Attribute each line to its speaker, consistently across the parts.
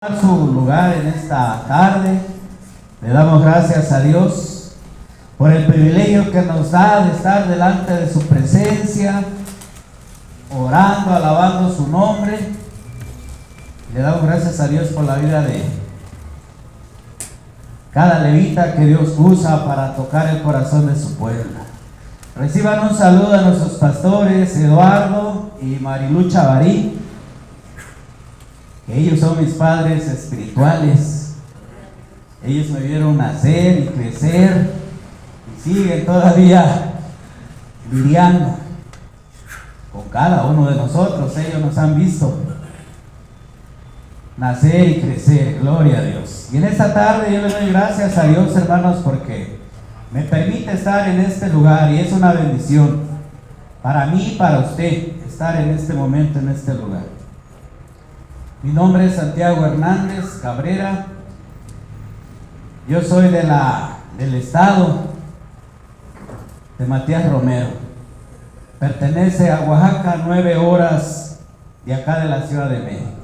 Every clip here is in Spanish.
Speaker 1: Su lugar en esta tarde. Le damos gracias a Dios por el privilegio que nos da de estar delante de su presencia, orando, alabando su nombre. Le damos gracias a Dios por la vida de cada levita que Dios usa para tocar el corazón de su pueblo. Reciban un saludo a nuestros pastores Eduardo y Marilu Chavarí. Ellos son mis padres espirituales. Ellos me vieron nacer y crecer y siguen todavía lidiando con cada uno de nosotros. Ellos nos han visto nacer y crecer, gloria a Dios. Y en esta tarde yo le doy gracias a Dios, hermanos, porque me permite estar en este lugar y es una bendición para mí y para usted estar en este momento, en este lugar. Mi nombre es Santiago Hernández Cabrera. Yo soy del estado de Matías Romero. Pertenece a Oaxaca, 9 horas de acá de la Ciudad de México.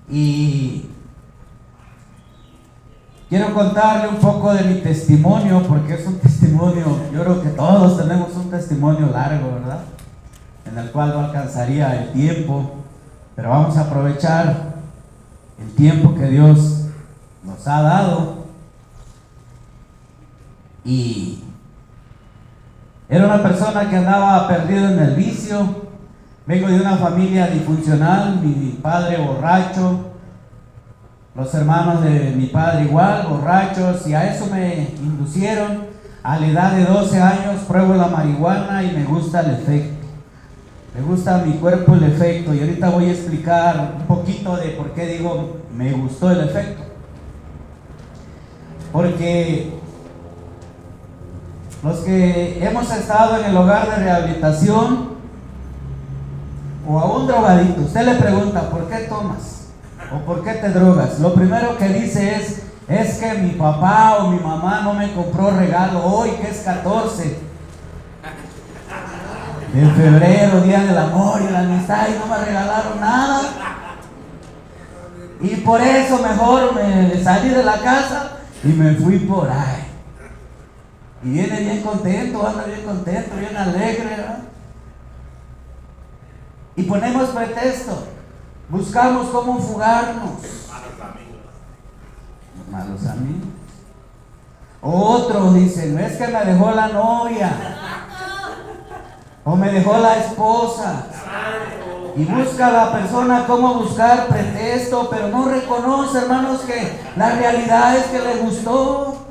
Speaker 1: Y quiero contarle un poco de mi testimonio, porque es un testimonio, yo creo que todos tenemos un testimonio largo, ¿verdad? En el cual no alcanzaría el tiempo. Pero vamos a aprovechar el tiempo que Dios nos ha dado. Y era una persona que andaba perdido en el vicio. Vengo de una familia disfuncional, mi padre borracho, los hermanos de mi padre igual, borrachos, y a eso me inducieron. A la edad de 12 años pruebo la marihuana y me gusta el efecto. Me gusta a mi cuerpo el efecto, y ahorita voy a explicar un poquito de por qué digo me gustó el efecto. Porque los que hemos estado en el hogar de rehabilitación o a un drogadito, usted le pregunta ¿por qué tomas? ¿O por qué te drogas? Lo primero que dice es que mi papá o mi mamá no me compró regalo hoy, que es 14 en febrero, día del amor y la amistad, y no me regalaron nada. Y por eso mejor me salí de la casa y me fui por ahí. Y viene bien contento, anda bien contento, bien alegre, ¿verdad? Y ponemos pretexto, buscamos cómo fugarnos. Malos amigos. Otros dicen, es que me dejó la novia. O me dejó la esposa. Y busca a la persona cómo buscar pretexto, pero no reconoce, hermanos, que la realidad es que le gustó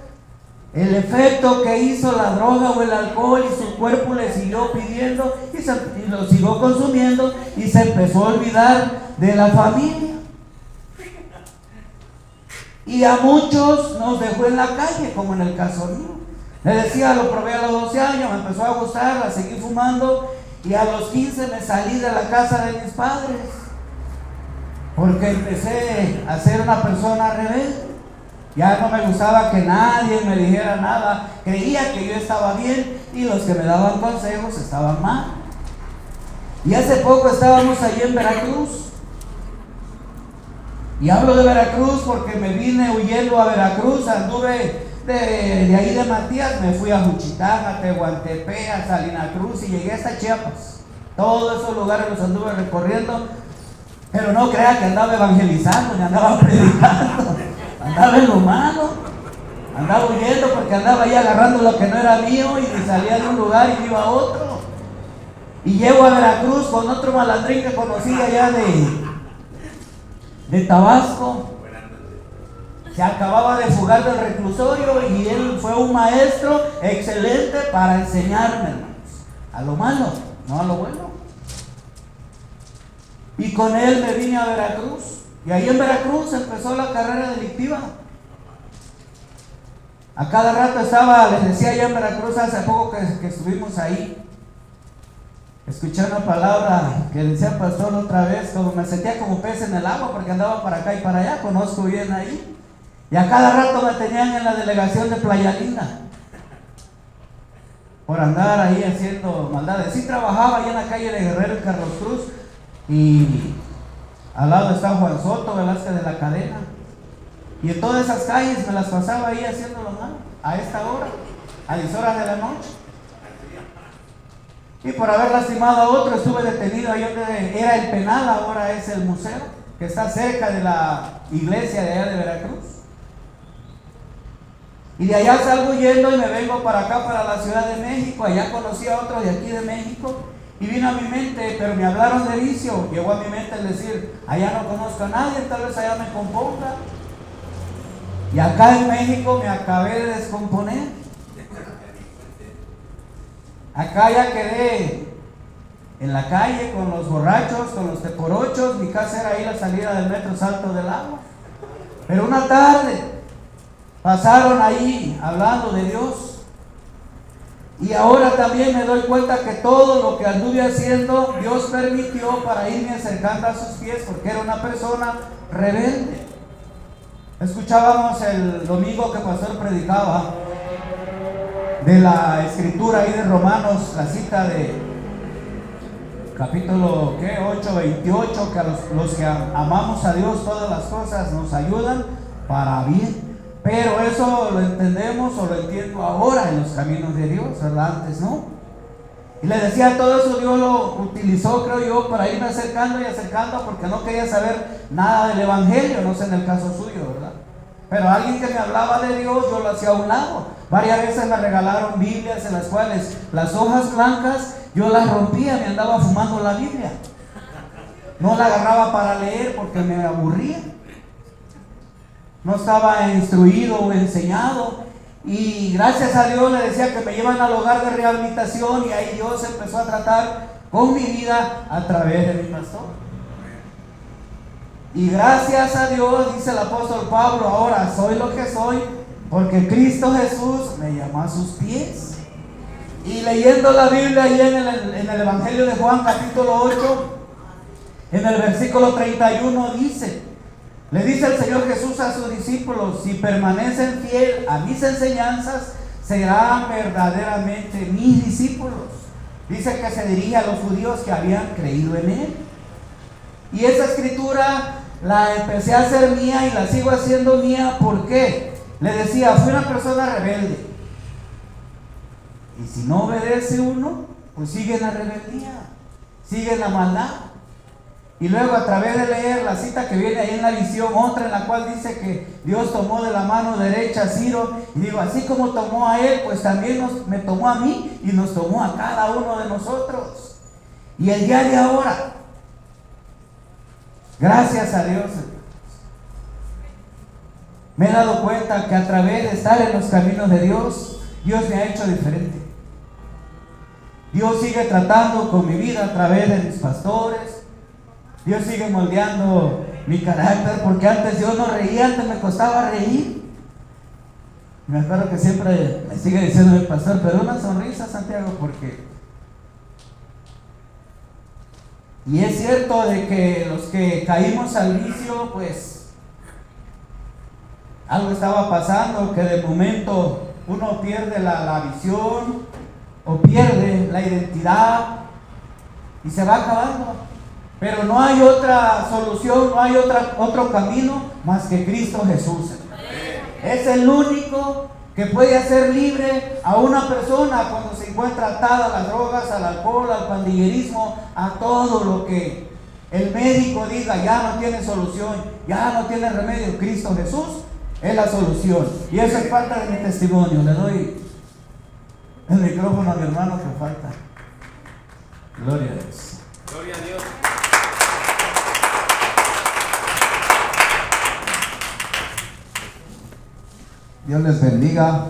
Speaker 1: el efecto que hizo la droga o el alcohol, y su cuerpo le siguió pidiendo y lo siguió consumiendo, y se empezó a olvidar de la familia. Y a muchos nos dejó en la calle, como en el caso mío. Le decía, lo probé a los 12 años, me empezó a gustar, la seguí fumando, y a los 15 me salí de la casa de mis padres, porque empecé a ser una persona rebelde. Ya no me gustaba que nadie me dijera nada, creía que yo estaba bien y los que me daban consejos estaban mal. Y hace poco estábamos allí en Veracruz, y hablo de Veracruz porque me vine huyendo a Veracruz, anduve de ahí de Matías, me fui a Juchitán, a Tehuantepec, a Salina Cruz, y llegué hasta Chiapas. Todos esos lugares los anduve recorriendo, pero no crea que andaba evangelizando, ni andaba predicando, andaba en lo malo, andaba huyendo porque andaba ahí agarrando lo que no era mío, y salía de un lugar y iba a otro. Y llego a Veracruz con otro malandrín que conocí allá de Tabasco. Se acababa de fugar del reclusorio y él fue un maestro excelente para enseñarme, hermanos, a lo malo, no a lo bueno. Y con él me vine a Veracruz, y ahí en Veracruz empezó la carrera delictiva. A cada rato estaba, les decía, allá en Veracruz hace poco que estuvimos ahí, escuché una palabra que decía pastor otra vez, como me sentía como pez en el agua, porque andaba para acá y para allá, conozco bien ahí. Y a cada rato me tenían en la delegación de Playa Linda por andar ahí haciendo maldades. Sí trabajaba ahí en la calle de Guerrero y Carlos Cruz, y Al lado está Juan Soto, Velázquez de la Cadena. Y en todas esas calles me las pasaba ahí haciendo lo malo, a esta hora, a 10 horas de la noche. Y por haber lastimado a otro estuve detenido ahí donde era el penal, ahora es el museo, que está cerca de la iglesia de allá de Veracruz. Y de allá salgo yendo y me vengo para acá, para la Ciudad de México. Allá conocí a otro de aquí de México y vino a mi mente, pero me hablaron de vicio. Llegó a mi mente el decir, allá no conozco a nadie, tal vez allá me componga. Y acá en México me acabé de descomponer. Acá ya quedé en la calle con los borrachos, con los teporochos. Mi casa era ahí la salida del metro Salto del Agua. Pero una tarde pasaron ahí hablando de Dios. Y ahora también me doy cuenta que todo lo que anduve haciendo, Dios permitió para irme acercando a sus pies, porque era una persona rebelde. Escuchábamos el domingo que el pastor predicaba de la escritura ahí de Romanos, la cita de capítulo 8:28, que a los que amamos a Dios todas las cosas nos ayudan para bien. Pero eso lo entendemos o lo entiendo ahora en los caminos de Dios, ¿verdad? Antes no. Y le decía, todo eso Dios lo utilizó, creo yo, para irme acercando y acercando, porque no quería saber nada del evangelio, no sé en el caso suyo, ¿verdad? Pero alguien que me hablaba de Dios, yo lo hacía a un lado. Varias veces me regalaron Biblias en las cuales las hojas blancas yo las rompía, me andaba fumando la Biblia. No la agarraba para leer porque me aburría. No estaba instruido o enseñado. Y gracias a Dios le decía que me llevan al hogar de rehabilitación, y ahí Dios empezó a tratar con mi vida a través de mi pastor. Y gracias a Dios, dice el apóstol Pablo, ahora soy lo que soy porque Cristo Jesús me llamó a sus pies. Y leyendo la Biblia ahí en el Evangelio de Juan capítulo 8, en el versículo 31 le dice el Señor Jesús a sus discípulos: si permanecen fiel a mis enseñanzas, serán verdaderamente mis discípulos. Dice que se dirige a los judíos que habían creído en Él. Y esa escritura la empecé a hacer mía y la sigo haciendo mía. ¿Por qué? Le decía, fui una persona rebelde. Y si no obedece uno, pues sigue en la rebeldía, sigue en la maldad. Y luego, a través de leer la cita que viene ahí en la visión, otra en la cual dice que Dios tomó de la mano derecha a Ciro, y digo, así como tomó a él, pues también me tomó a mí y nos tomó a cada uno de nosotros. Y el día de ahora, gracias a Dios, me he dado cuenta que a través de estar en los caminos de Dios, Dios me ha hecho diferente. Dios sigue tratando con mi vida a través de mis pastores. Dios sigue moldeando mi carácter, porque antes yo no reía, antes me costaba reír. Me acuerdo que siempre me sigue diciendo mi pastor, pero una sonrisa, Santiago, porque... Y es cierto de que los que caímos al vicio, pues algo estaba pasando, que de momento uno pierde la visión o pierde la identidad y se va acabando. Pero no hay otra solución, no hay otro camino más que Cristo Jesús. Es el único que puede hacer libre a una persona cuando se encuentra atada a las drogas, al alcohol, al pandillerismo, a todo lo que el médico diga ya no tiene solución, ya no tiene remedio. Cristo Jesús es la solución. Y eso es parte de mi testimonio. Le doy el micrófono a mi hermano que falta. Gloria a Dios.
Speaker 2: Gloria a Dios.
Speaker 3: Dios les bendiga.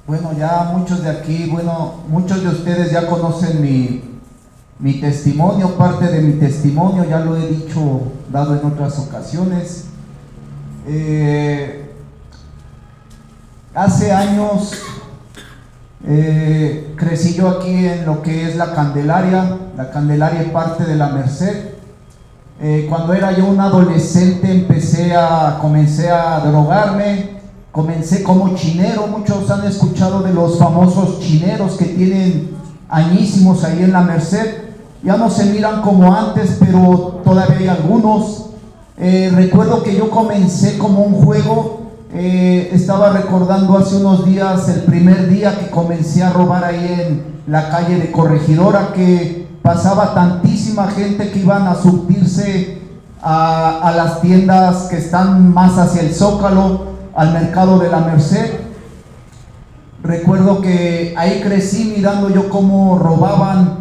Speaker 3: Bueno, ya muchos de aquí, muchos de ustedes ya conocen mi testimonio, parte de mi testimonio, ya lo he dicho, dado en otras ocasiones. Hace años crecí yo aquí en lo que es la Candelaria. La Candelaria es parte de la Merced. Cuando era yo un adolescente comencé a drogarme, comencé como chinero. Muchos han escuchado de los famosos chineros que tienen añísimos ahí en la Merced. ya no se miran como antes, pero todavía hay algunos. Recuerdo que yo comencé como un juego. Estaba recordando hace unos días el primer día que comencé a robar ahí en la calle de Corregidora, que pasaba tantísima gente que iban a surtirse a las tiendas que están más hacia el Zócalo, al mercado de la Merced. Recuerdo que ahí crecí mirando yo cómo robaban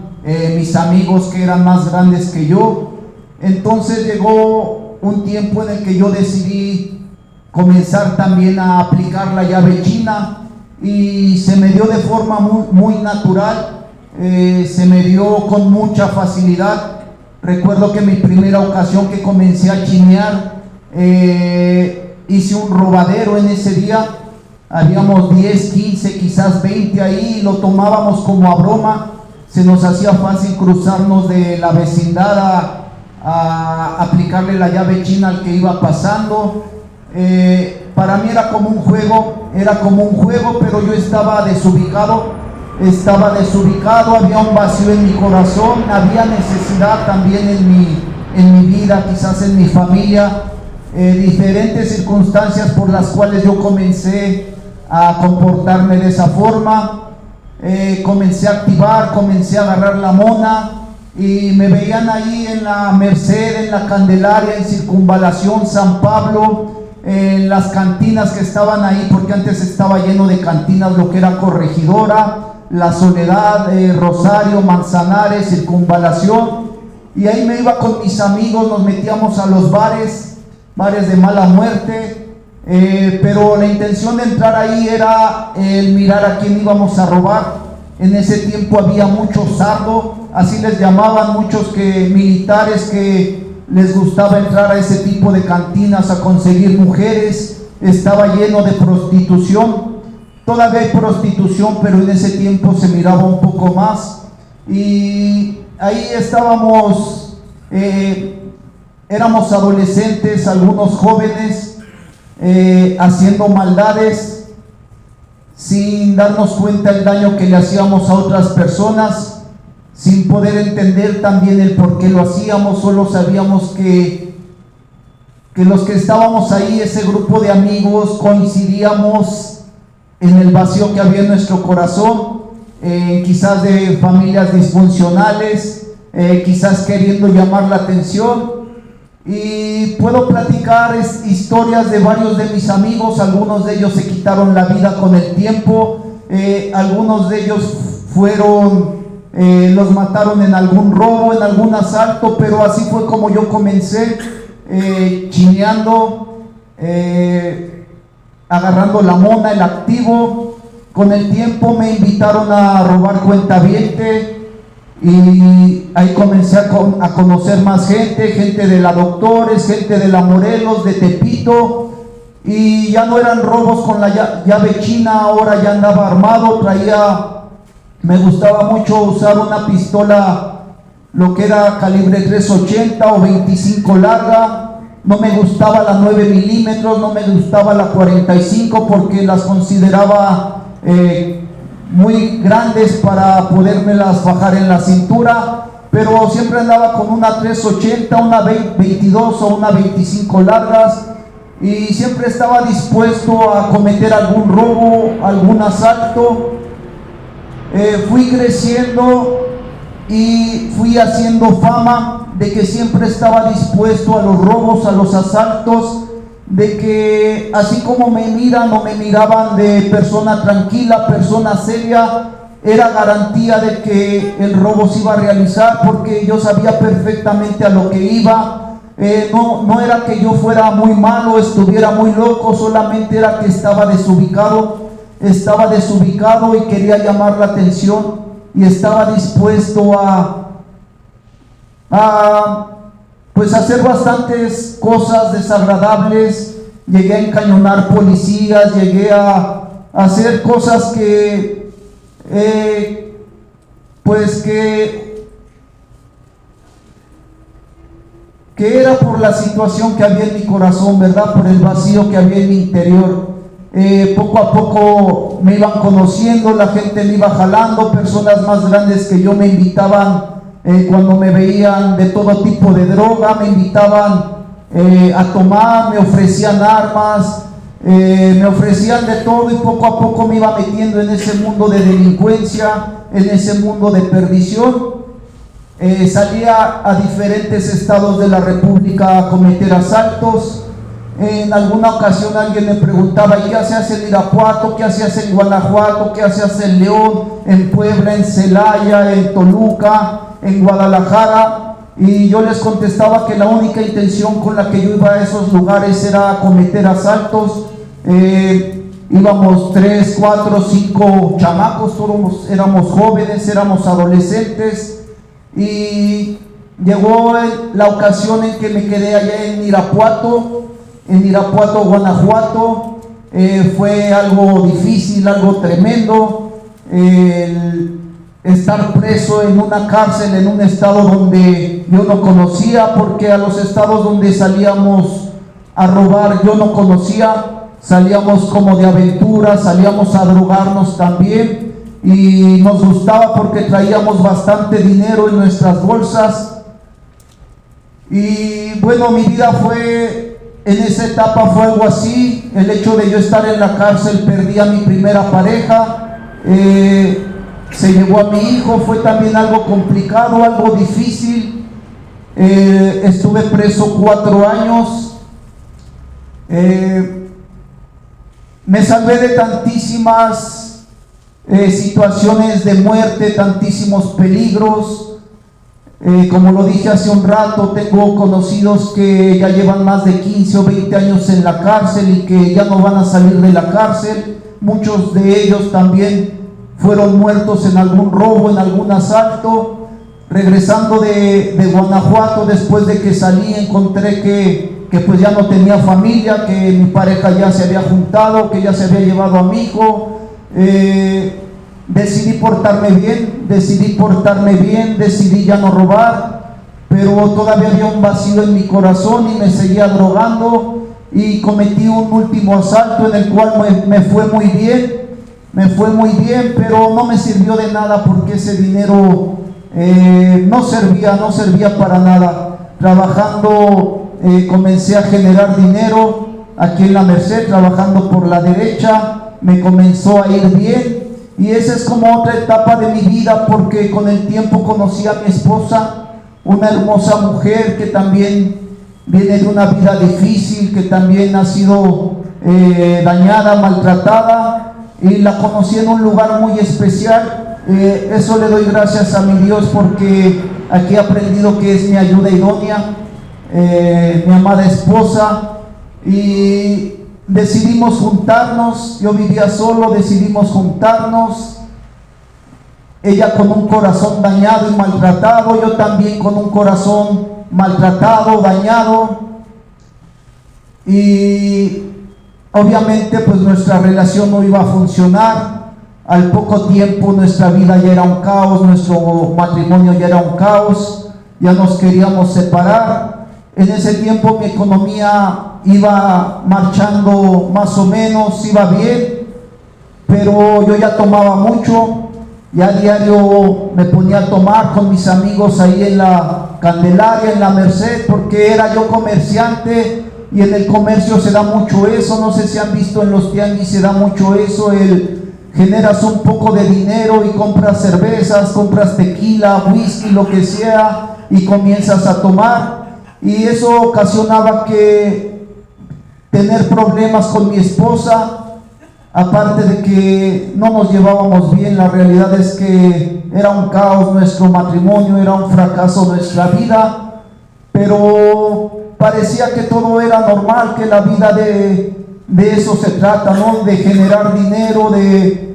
Speaker 3: mis amigos que eran más grandes que yo. Entonces llegó un tiempo en el que yo decidí comenzar también a aplicar la llave china, y se me dio de forma muy natural, se me dio con mucha facilidad. Recuerdo que mi primera ocasión que comencé a chinear, hice un robadero en ese día. Habíamos 10, 15, quizás 20 ahí, y lo tomábamos como a broma. Se nos hacía fácil cruzarnos de la vecindad a aplicarle la llave china al que iba pasando. Para mí era como un juego, pero yo estaba desubicado, había un vacío en mi corazón, había necesidad también en mi vida, quizás en mi familia, diferentes circunstancias por las cuales yo comencé a comportarme de esa forma. Comencé a activar, comencé a agarrar la mona, y me veían ahí en la Merced, en la Candelaria, en Circunvalación, San Pablo, en las cantinas que estaban ahí, porque antes estaba lleno de cantinas, lo que era Corregidora, La Soledad, Rosario, Manzanares, Circunvalación. Y ahí me iba con mis amigos, nos metíamos a los bares de mala muerte, pero la intención de entrar ahí era el mirar a quién íbamos a robar. En ese tiempo había mucho sardo, así les llamaban, muchos militares que les gustaba entrar a ese tipo de cantinas a conseguir mujeres. Estaba lleno de prostitución. Todavía hay prostitución, pero en ese tiempo se miraba un poco más. Y ahí estábamos, éramos adolescentes, algunos jóvenes, haciendo maldades sin darnos cuenta el daño que le hacíamos a otras personas, sin poder entender también el por qué lo hacíamos. Solo sabíamos que los que estábamos ahí, ese grupo de amigos, coincidíamos en el vacío que había en nuestro corazón, quizás de familias disfuncionales, quizás queriendo llamar la atención. Y puedo platicar historias de varios de mis amigos. Algunos de ellos se quitaron la vida con el tiempo, algunos de ellos los mataron en algún robo, en algún asalto, pero así fue como yo comencé, chineando, agarrando la mona, el activo. Con el tiempo me invitaron a robar cuentaviente, y ahí comencé a conocer más gente de la Doctores, gente de la Morelos, de Tepito, y ya no eran robos con la llave china, ahora ya andaba armado. Me gustaba mucho usar una pistola, lo que era calibre 380 o 25 larga. No me gustaba la 9 milímetros, no me gustaba la 45, porque las consideraba muy grandes para podérmelas fajar en la cintura, pero siempre andaba con una 380, una 22 o una 25 largas, y siempre estaba dispuesto a cometer algún robo, algún asalto. Fui creciendo y fui haciendo fama de que siempre estaba dispuesto a los robos, a los asaltos, de que así como me miran o me miraban de persona tranquila, persona seria, era garantía de que el robo se iba a realizar, porque yo sabía perfectamente a lo que iba. No era que yo fuera muy malo, estuviera muy loco, solamente era que estaba desubicado y quería llamar la atención, y estaba dispuesto a hacer bastantes cosas desagradables. Llegué a encañonar policías, llegué a hacer cosas que era por la situación que había en mi corazón, ¿verdad? Por el vacío que había en mi interior. Poco a poco me iban conociendo, la gente me iba jalando, personas más grandes que yo me invitaban cuando me veían de todo tipo de droga, me invitaban a tomar, me ofrecían armas, me ofrecían de todo, y poco a poco me iba metiendo en ese mundo de delincuencia, en ese mundo de perdición. Salía a diferentes estados de la República a cometer asaltos. En alguna ocasión alguien me preguntaba: ¿y qué hacías en Irapuato? ¿Qué hacías en Guanajuato? ¿Qué hacías en León? ¿En Puebla? ¿En Celaya? ¿En Toluca? ¿En Guadalajara? Y yo les contestaba que la única intención con la que yo iba a esos lugares era cometer asaltos. Íbamos 3, 4, 5 chamacos, todos éramos jóvenes, éramos adolescentes, y llegó la ocasión en que me quedé allá en Irapuato, Guanajuato. Fue algo difícil, algo tremendo, el estar preso en una cárcel, en un estado donde yo no conocía, porque a los estados donde salíamos a robar yo no conocía. Salíamos como de aventura, salíamos a drogarnos también, y nos gustaba porque traíamos bastante dinero en nuestras bolsas. Y bueno, mi vida en esa etapa fue algo así. El hecho de yo estar en la cárcel, perdí a mi primera pareja, se llevó a mi hijo, fue también algo complicado, algo difícil. Estuve preso 4 años. Me salvé de tantísimas situaciones de muerte, tantísimos peligros. Como lo dije hace un rato, tengo conocidos que ya llevan más de 15 o 20 años en la cárcel y que ya no van a salir de la cárcel. Muchos de ellos también fueron muertos en algún robo, en algún asalto. Regresando de Guanajuato, después de que salí, encontré que pues ya no tenía familia, que mi pareja ya se había juntado, que ya se había llevado a mi hijo. Decidí portarme bien, decidí ya no robar, pero todavía había un vacío en mi corazón y me seguía drogando, y cometí un último asalto en el cual me fue muy bien, pero no me sirvió de nada, porque ese dinero no servía para nada. Trabajando comencé a generar dinero aquí en la Merced, trabajando por la derecha, me comenzó a ir bien. Y esa es como otra etapa de mi vida, porque con el tiempo conocí a mi esposa, una hermosa mujer que también viene de una vida difícil, que también ha sido dañada, maltratada, y la conocí en un lugar muy especial. Eso le doy gracias a mi Dios, porque aquí he aprendido que es mi ayuda idónea, mi amada esposa, y decidimos juntarnos. Yo vivía solo, decidimos juntarnos. Ella con un corazón dañado y maltratado, yo también con un corazón maltratado, dañado, y obviamente pues nuestra relación no iba a funcionar. Al poco tiempo nuestra vida ya era un caos, nuestro matrimonio ya era un caos, ya nos queríamos separar. En ese tiempo mi economía iba marchando más o menos, iba bien, pero yo ya tomaba mucho, ya a diario me ponía a tomar con mis amigos ahí en la Candelaria, en la Merced, porque era yo comerciante, y en el comercio se da mucho eso. No sé si han visto en los tianguis, se da mucho eso, generas un poco de dinero y compras cervezas, compras tequila, whisky, lo que sea, y comienzas a tomar. Y eso ocasionaba que tener problemas con mi esposa, aparte de que no nos llevábamos bien. La realidad es que era un caos nuestro matrimonio, era un fracaso nuestra vida, pero parecía que todo era normal, que la vida de eso se trata, ¿no? De generar dinero, de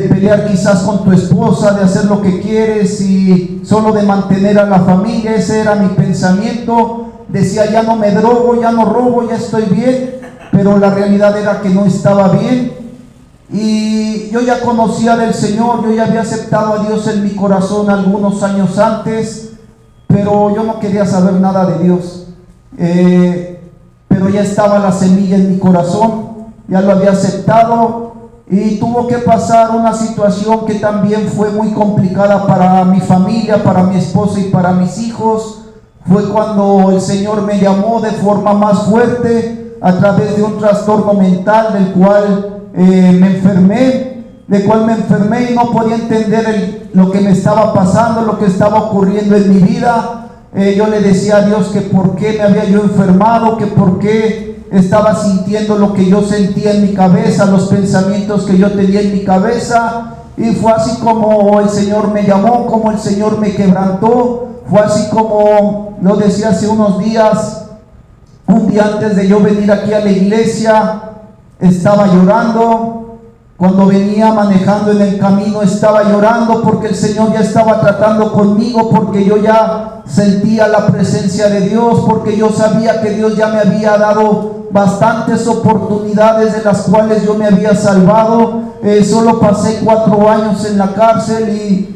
Speaker 3: pelear quizás con tu esposa, de hacer lo que quieres y solo de mantener a la familia. Ese era mi pensamiento. Decía, ya no me drogo, ya no robo, ya estoy bien, pero la realidad era que no estaba bien. Y yo ya conocía del Señor, yo ya había aceptado a Dios en mi corazón algunos años antes, pero yo no quería saber nada de Dios. Pero ya estaba la semilla en mi corazón, ya lo había aceptado, y tuvo que pasar una situación que también fue muy complicada para mi familia, para mi esposa y para mis hijos. Fue cuando el Señor me llamó de forma más fuerte a través de un trastorno mental del cual me enfermé y no podía entender lo que me estaba pasando, lo que estaba ocurriendo en mi vida. Yo le decía a Dios que por qué me había yo enfermado, que por qué estaba sintiendo lo que yo sentía en mi cabeza, los pensamientos que yo tenía en mi cabeza. Y fue así como el Señor me llamó, como el Señor me quebrantó. Fue así como lo decía hace unos días. Un día antes de yo venir aquí a la iglesia, estaba llorando. Cuando venía manejando en el camino estaba llorando porque el Señor ya estaba tratando conmigo, porque yo ya sentía la presencia de Dios, porque yo sabía que Dios ya me había dado bastantes oportunidades de las cuales yo me había salvado. Solo pasé 4 años en la cárcel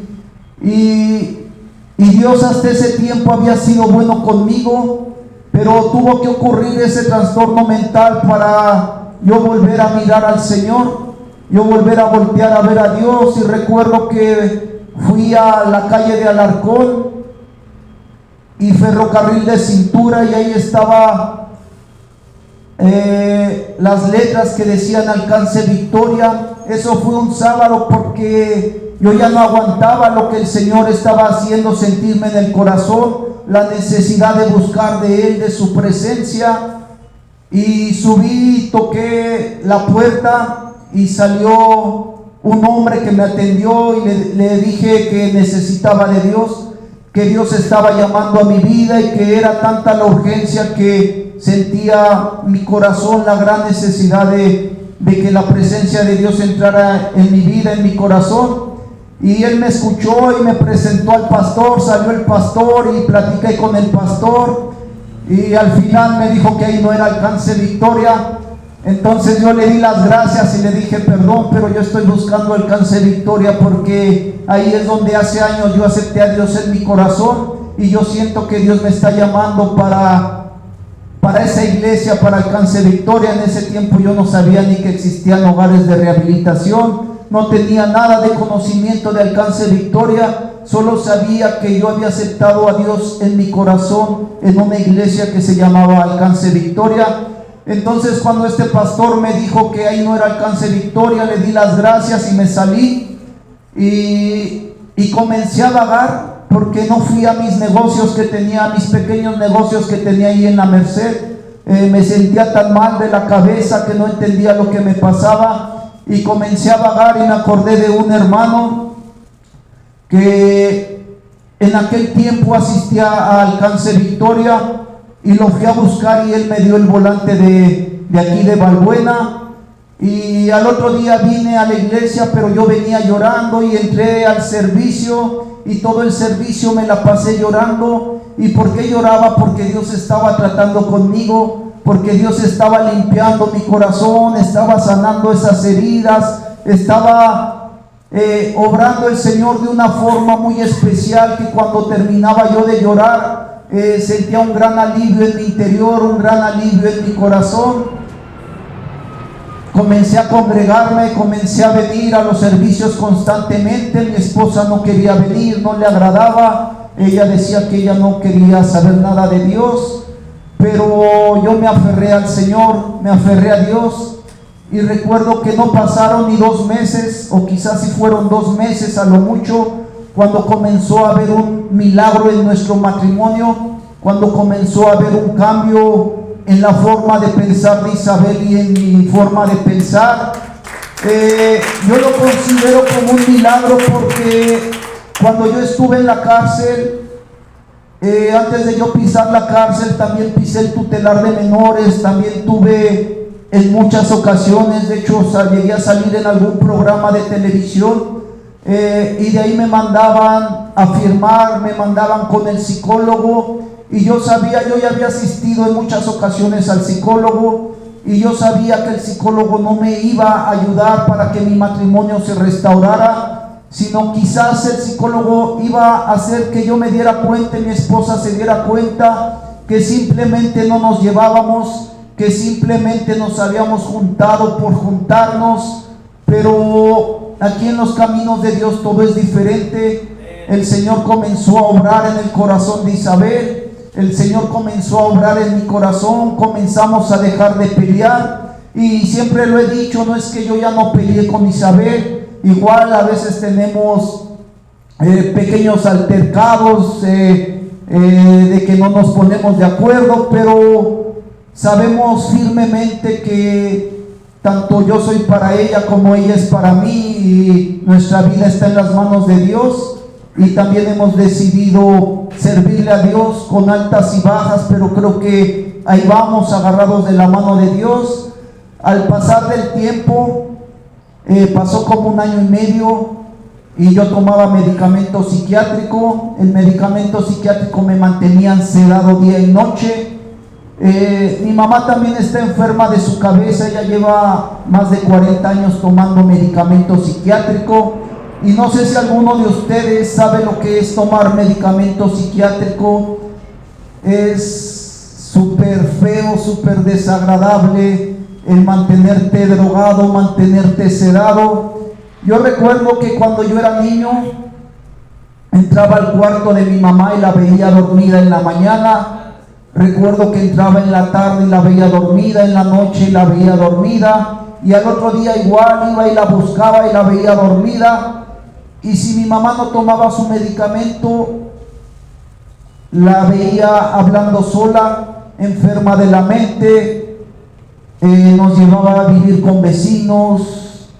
Speaker 3: y Dios hasta ese tiempo había sido bueno conmigo, pero tuvo que ocurrir ese trastorno mental para yo volver a mirar al Señor, yo volver a voltear a ver a Dios. Y recuerdo que fui a la calle de Alarcón y Ferrocarril de Cintura, y ahí estaba las letras que decían Alcance Victoria. Eso fue un sábado porque yo ya no aguantaba lo que el Señor estaba haciendo sentirme en el corazón, la necesidad de buscar de Él, de su presencia. Y subí, toqué la puerta y salió un hombre que me atendió, y le dije que necesitaba de Dios, que Dios estaba llamando a mi vida y que era tanta la urgencia que sentía mi corazón la gran necesidad de que la presencia de Dios entrara en mi vida, en mi corazón. Y él me escuchó y me presentó al pastor. Salió el pastor y platiqué con el pastor, y al final me dijo que ahí no era Alcance Victoria. Entonces yo le di las gracias y le dije: perdón, pero yo estoy buscando Alcance Victoria porque ahí es donde hace años yo acepté a Dios en mi corazón, y yo siento que Dios me está llamando para esa iglesia, para Alcance Victoria. En ese tiempo yo no sabía ni que existían hogares de rehabilitación, no tenía nada de conocimiento de Alcance Victoria, solo sabía que yo había aceptado a Dios en mi corazón en una iglesia que se llamaba Alcance Victoria. Entonces cuando este pastor me dijo que ahí no era Alcance Victoria, le di las gracias y me salí y comencé a vagar, porque no fui a mis negocios que tenía, a mis pequeños negocios que tenía ahí en la Merced. Me sentía tan mal de la cabeza que no entendía lo que me pasaba, y comencé a vagar. Y me acordé de un hermano que en aquel tiempo asistía a Alcance Victoria, y lo fui a buscar, y él me dio el volante de aquí de Balbuena. Y al otro día vine a la iglesia, pero yo venía llorando, y entré al servicio y todo el servicio me la pasé llorando. ¿Y por qué lloraba? Porque Dios estaba tratando conmigo, porque Dios estaba limpiando mi corazón, estaba sanando esas heridas, estaba obrando el Señor de una forma muy especial, que cuando terminaba yo de llorar sentía un gran alivio en mi interior, un gran alivio en mi corazón. Comencé a congregarme, comencé a venir a los servicios constantemente. Mi esposa no quería venir, no le agradaba, ella decía que ella no quería saber nada de Dios, pero yo me aferré al Señor, me aferré a Dios. Y recuerdo que no pasaron ni 2 meses, o quizás si fueron 2 meses a lo mucho, cuando comenzó a haber un milagro en nuestro matrimonio, cuando comenzó a haber un cambio en la forma de pensar de Isabel y en mi forma de pensar. Yo lo considero como un milagro, porque cuando yo estuve en la cárcel, antes de yo pisar la cárcel, también pisé el tutelar de menores, también tuve en muchas ocasiones, de hecho llegué a salir en algún programa de televisión, y de ahí me mandaban a firmar, me mandaban con el psicólogo. Y yo sabía, yo ya había asistido en muchas ocasiones al psicólogo, y yo sabía que el psicólogo no me iba a ayudar para que mi matrimonio se restaurara, sino quizás el psicólogo iba a hacer que yo me diera cuenta, y mi esposa se diera cuenta, que simplemente no nos llevábamos, que simplemente nos habíamos juntado por juntarnos, pero aquí en los caminos de Dios todo es diferente. El Señor comenzó a obrar en el corazón de Isabel, el Señor comenzó a obrar en mi corazón, comenzamos a dejar de pelear, y siempre lo he dicho, no es que yo ya no peleé con Isabel, igual a veces tenemos pequeños altercados, de que no nos ponemos de acuerdo, pero sabemos firmemente que tanto yo soy para ella como ella es para mí, y nuestra vida está en las manos de Dios, y también hemos decidido servirle a Dios con altas y bajas, pero creo que ahí vamos agarrados de la mano de Dios. Al pasar del tiempo, pasó como 1 año y medio, y yo tomaba medicamento psiquiátrico. El medicamento psiquiátrico me mantenía sedado día y noche. Mi mamá también está enferma de su cabeza, ella lleva más de 40 años tomando medicamento psiquiátrico, y no sé si alguno de ustedes sabe lo que es tomar medicamento psiquiátrico. Es súper feo, súper desagradable el mantenerte drogado, mantenerte sedado. Yo recuerdo que cuando yo era niño entraba al cuarto de mi mamá y la veía dormida en la mañana. Recuerdo que entraba en la tarde y la veía dormida, en la noche y la veía dormida, y al otro día igual iba y la buscaba y la veía dormida. Y si mi mamá no tomaba su medicamento, la veía hablando sola, enferma de la mente. Nos llevaba a vivir con vecinos,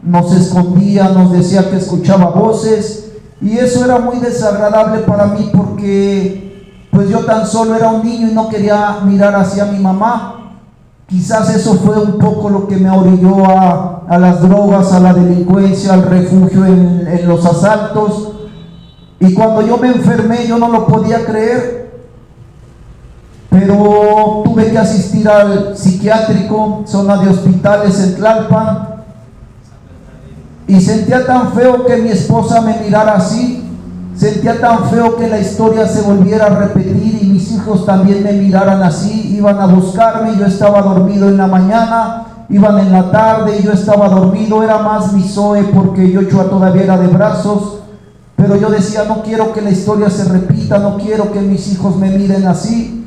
Speaker 3: nos escondía, nos decía que escuchaba voces, y eso era muy desagradable para mí, porque pues yo tan solo era un niño y no quería mirar hacia mi mamá. Quizás eso fue un poco lo que me orilló a las drogas, a la delincuencia, al refugio en los asaltos. Y cuando yo me enfermé, yo no lo podía creer, pero tuve que asistir al psiquiátrico, zona de hospitales en Tlalpan, y sentía tan feo que mi esposa me mirara así, sentía tan feo que la historia se volviera a repetir y mis hijos también me miraran así. Iban a buscarme, yo estaba dormido en la mañana, iban en la tarde y yo estaba dormido. Era más mi Zoe, porque Yoshua todavía era de brazos, pero yo decía, no quiero que la historia se repita, no quiero que mis hijos me miren así.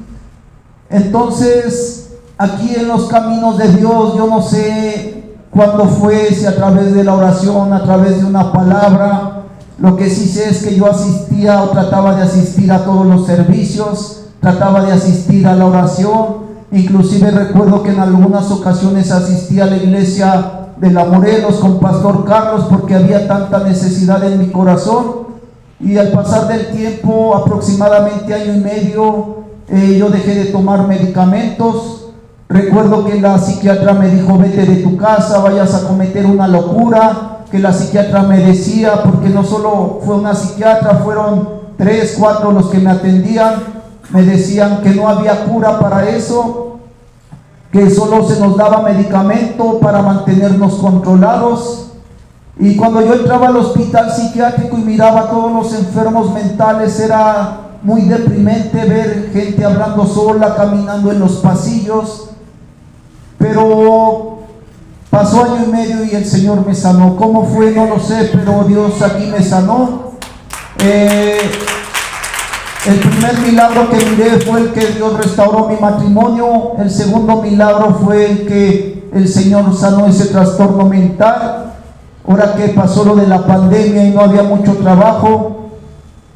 Speaker 3: Entonces, aquí en los caminos de Dios, yo no sé cuándo fue, si a través de la oración, a través de una palabra. Lo que sí sé es que yo asistía o trataba de asistir a todos los servicios, trataba de asistir a la oración. Inclusive recuerdo que en algunas ocasiones asistía a la iglesia de La Morelos con Pastor Carlos, porque había tanta necesidad en mi corazón. Y al pasar del tiempo, aproximadamente 1 año y medio, yo dejé de tomar medicamentos. Recuerdo que la psiquiatra me dijo, vete de tu casa, vayas a cometer una locura. Que la psiquiatra me decía, porque no solo fue una psiquiatra, fueron 3, 4 los que me atendían, me decían que no había cura para eso, que solo se nos daba medicamento para mantenernos controlados. Y cuando yo entraba al hospital psiquiátrico y miraba a todos los enfermos mentales, era muy deprimente ver gente hablando sola, caminando en los pasillos. Pero pasó 1 año y medio y el Señor me sanó. ¿Cómo fue? No lo sé, pero Dios aquí me sanó. El primer milagro que miré fue el que Dios restauró mi matrimonio. El segundo milagro fue el que el Señor sanó ese trastorno mental. Ahora que pasó lo de la pandemia y no había mucho trabajo,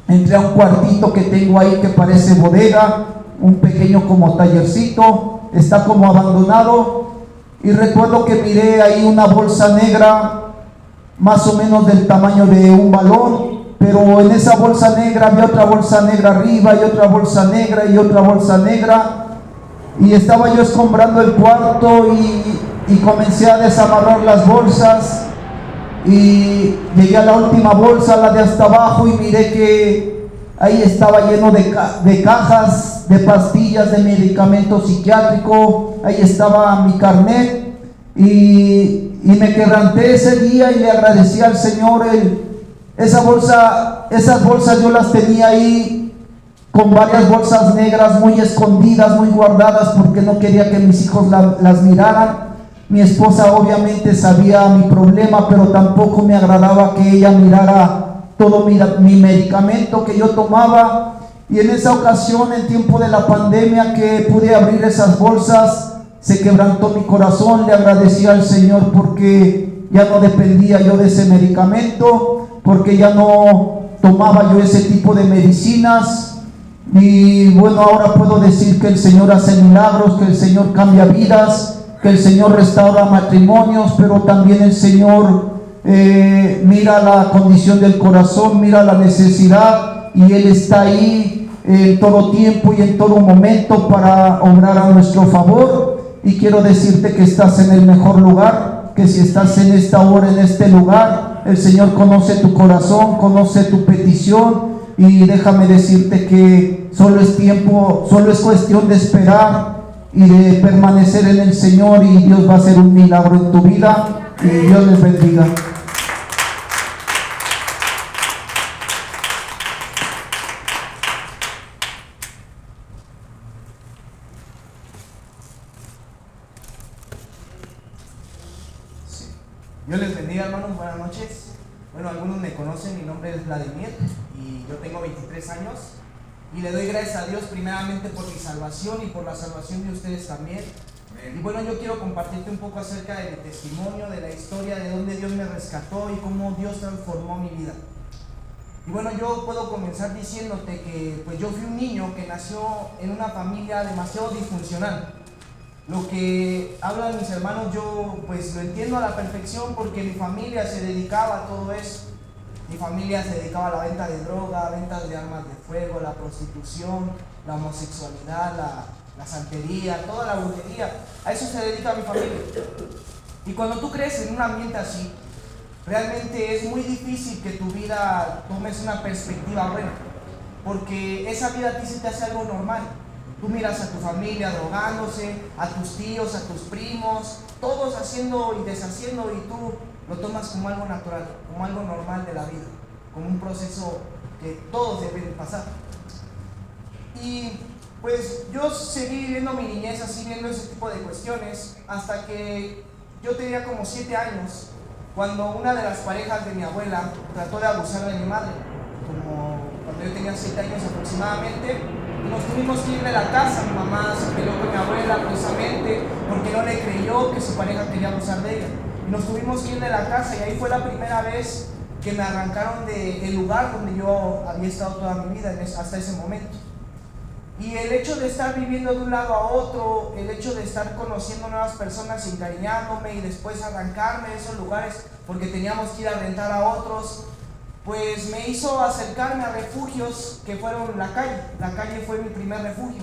Speaker 3: entré a un cuartito que tengo ahí que parece bodega, un pequeño como tallercito, está como abandonado. Y recuerdo que miré ahí una bolsa negra, más o menos del tamaño de un balón, pero en esa bolsa negra había otra bolsa negra arriba y otra bolsa negra y otra bolsa negra. Y estaba yo escombrando el cuarto y comencé a desamarrar las bolsas. Y llegué a la última bolsa, la de hasta abajo, y miré que ahí estaba lleno de cajas, de pastillas, de medicamento psiquiátrico. Ahí estaba mi carnet, y me quebranté ese día y le agradecí al Señor. Esas bolsas yo las tenía ahí con varias bolsas negras muy escondidas, muy guardadas, porque no quería que mis hijos las miraran. Mi esposa obviamente sabía mi problema, pero tampoco me agradaba que ella mirara todo mi medicamento que yo tomaba. Y en esa ocasión, en tiempo de la pandemia, que pude abrir esas bolsas, se quebrantó mi corazón. Le agradecí al Señor porque ya no dependía yo de ese medicamento, porque ya no tomaba yo ese tipo de medicinas. Y bueno, ahora puedo decir que el Señor hace milagros, que el Señor cambia vidas, que el Señor restaura matrimonios, pero también el Señor mira la condición del corazón, mira la necesidad, y Él está ahí en todo tiempo y en todo momento para obrar a nuestro favor. Y quiero decirte que estás en el mejor lugar, que si estás en esta hora, en este lugar, el Señor conoce tu corazón, conoce tu petición, y déjame decirte que solo es tiempo, solo es cuestión de esperar y de permanecer en el Señor, y Dios va a hacer un milagro en tu vida. Y Dios les bendiga.
Speaker 2: Dios les bendiga, hermanos, buenas noches. Bueno, algunos me conocen, mi nombre es Vladimir y yo tengo 23 años. Y le doy gracias a Dios primeramente por mi salvación y por la salvación de ustedes también. Y bueno, yo quiero compartirte un poco acerca de mi testimonio, de la historia, de dónde Dios me rescató y cómo Dios transformó mi vida. Y bueno, yo puedo comenzar diciéndote que pues yo fui un niño que nació en una familia demasiado disfuncional. Lo que hablan mis hermanos yo pues lo entiendo a la perfección, porque mi familia se dedicaba a todo eso. Mi familia se dedicaba a la venta de droga, ventas de armas de fuego, la prostitución, la homosexualidad, la santería, toda la brujería. A eso se dedica mi familia. Y cuando tú creces en un ambiente así, realmente es muy difícil que tu vida tomes una perspectiva buena, porque esa vida a ti se te hace algo normal. Tú miras a tu familia drogándose, a tus tíos, a tus primos, todos haciendo y deshaciendo, y tú lo tomas como algo natural, como algo normal de la vida, como un proceso que todos deben pasar. Y pues yo seguí viviendo mi niñez así, viendo ese tipo de cuestiones, hasta que yo tenía como 7 años, cuando una de las parejas de mi abuela trató de abusar de mi madre, como cuando yo tenía 7 años aproximadamente. Y nos tuvimos que ir de la casa. Mi mamá se peleó con mi abuela precisamente porque no le creyó que su pareja quería abusar de ella. Y nos tuvimos que ir de la casa, y ahí fue la primera vez que me arrancaron del lugar donde yo había estado toda mi vida hasta ese momento. Y el hecho de estar viviendo de un lado a otro, el hecho de estar conociendo nuevas personas, encariñándome, y después arrancarme de esos lugares porque teníamos que ir a rentar a otros, pues me hizo acercarme a refugios que fueron la calle. La calle fue mi primer refugio.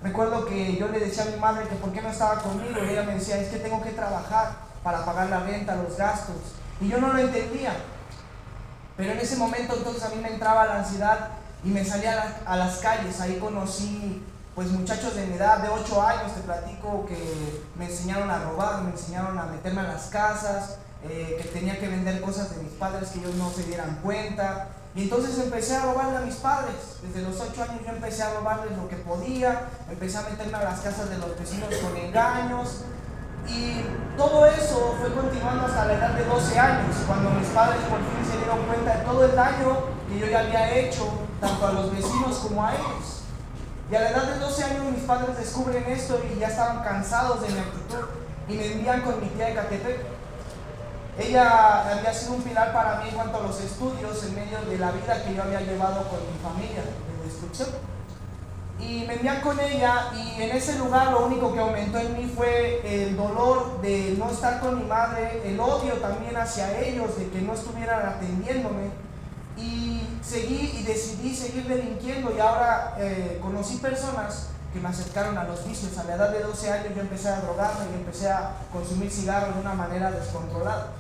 Speaker 2: Recuerdo que yo le decía a mi madre que por qué no estaba conmigo, y ella me decía, es que tengo que trabajar para pagar la renta, los gastos. Y yo no lo entendía. Pero en ese momento entonces a mí me entraba la ansiedad y me salía a las calles. Ahí conocí pues muchachos de mi edad, de 8 años, te platico, que me enseñaron a robar, me enseñaron a meterme a las casas, que tenía que vender cosas de mis padres que ellos no se dieran cuenta. Y entonces empecé a robarle a mis padres. Desde los 8 años yo empecé a robarles lo que podía, empecé a meterme a las casas de los vecinos con engaños. Y todo eso fue continuando hasta la edad de 12 años, cuando mis padres por fin se dieron cuenta de todo el daño que yo ya había hecho, tanto a los vecinos como a ellos. Y a la edad de 12 años mis padres descubren esto y ya estaban cansados de mi actitud, y me envían con mi tía de Ecatepec. Ella había sido un pilar para mí en cuanto a los estudios, en medio de la vida que yo había llevado con mi familia de destrucción. Y me envían con ella, y en ese lugar lo único que aumentó en mí fue el dolor de no estar con mi madre, el odio también hacia ellos, de que no estuvieran atendiéndome. Y seguí y decidí seguir delinquiendo, y ahora conocí personas que me acercaron a los vicios. A la edad de 12 años yo empecé a drogarme y empecé a consumir cigarros de una manera descontrolada.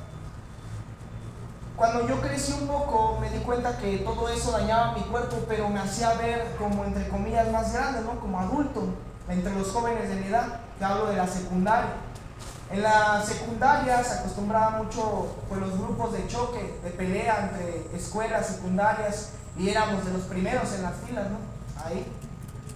Speaker 2: Cuando yo crecí un poco me di cuenta que todo eso dañaba mi cuerpo, pero me hacía ver como entre comillas más grande, ¿no? Como adulto, entre los jóvenes de mi edad. Te hablo de la secundaria. En la secundaria se acostumbraba mucho pues, los grupos de choque, de pelea entre escuelas secundarias, y éramos de los primeros en las filas, ¿no? Ahí.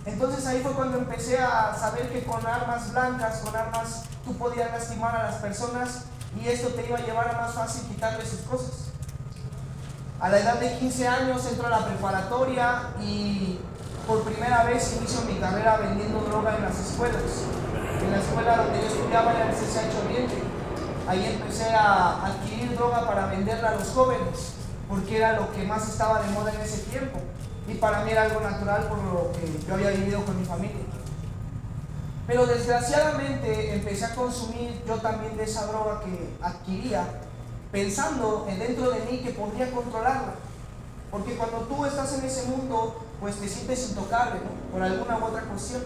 Speaker 2: Entonces ahí fue cuando empecé a saber que con armas blancas, con armas, tú podías lastimar a las personas y esto te iba a llevar a más fácil quitarle sus cosas. A la edad de 15 años entro a la preparatoria y por primera vez inicio mi carrera vendiendo droga en las escuelas. En la escuela donde yo estudiaba era el CCH Oriente. Ahí empecé a adquirir droga para venderla a los jóvenes, porque era lo que más estaba de moda en ese tiempo. Y para mí era algo natural por lo que yo había vivido con mi familia. Pero desgraciadamente empecé a consumir yo también de esa droga que adquiría, pensando dentro de mí que podría controlarla. Porque cuando tú estás en ese mundo, pues te sientes intocable, ¿no? Por alguna u otra cuestión.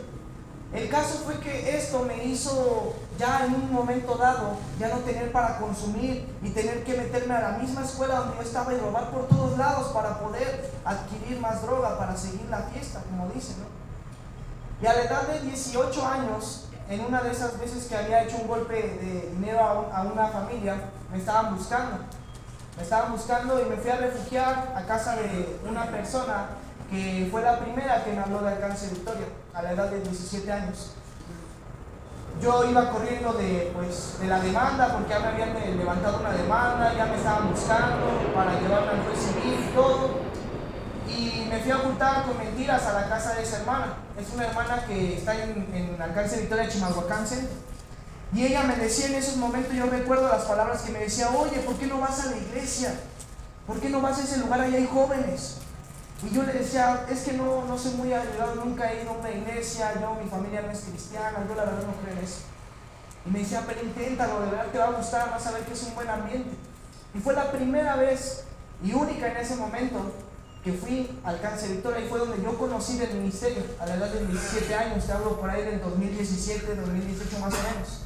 Speaker 2: El caso fue que esto me hizo ya en un momento dado ya no tener para consumir y tener que meterme a la misma escuela donde yo estaba y robar por todos lados para poder adquirir más droga, para seguir la fiesta, como dicen, ¿no? Y a la edad de 18 años, en una de esas veces que había hecho un golpe de dinero a una familia, me estaban buscando y me fui a refugiar a casa de una persona que fue la primera que me habló de Alcance Victoria, a la edad de 17 años. Yo iba corriendo de la demanda, porque ya me habían levantado una demanda, ya me estaban buscando para llevarme al juez civil y todo. Y me fui a ocultar con mentiras a la casa de esa hermana. Es una hermana que está en Alcance Victoria, Chimalhuacán Centro. Y ella me decía en esos momentos, yo recuerdo las palabras que me decía: oye, ¿por qué no vas a la iglesia? ¿Por qué no vas a ese lugar? Ahí hay jóvenes. Y yo le decía: es que no soy muy allegado, nunca he ido a una iglesia, mi familia no es cristiana, yo la verdad no creo en eso. Y me decía: pero inténtalo, de verdad te va a gustar, vas a ver que es un buen ambiente. Y fue la primera vez y única en ese momento que fui al Alcance Victoria, y fue donde yo conocí del ministerio, a la edad de 17 años, te hablo por ahí del 2017, 2018 más o menos.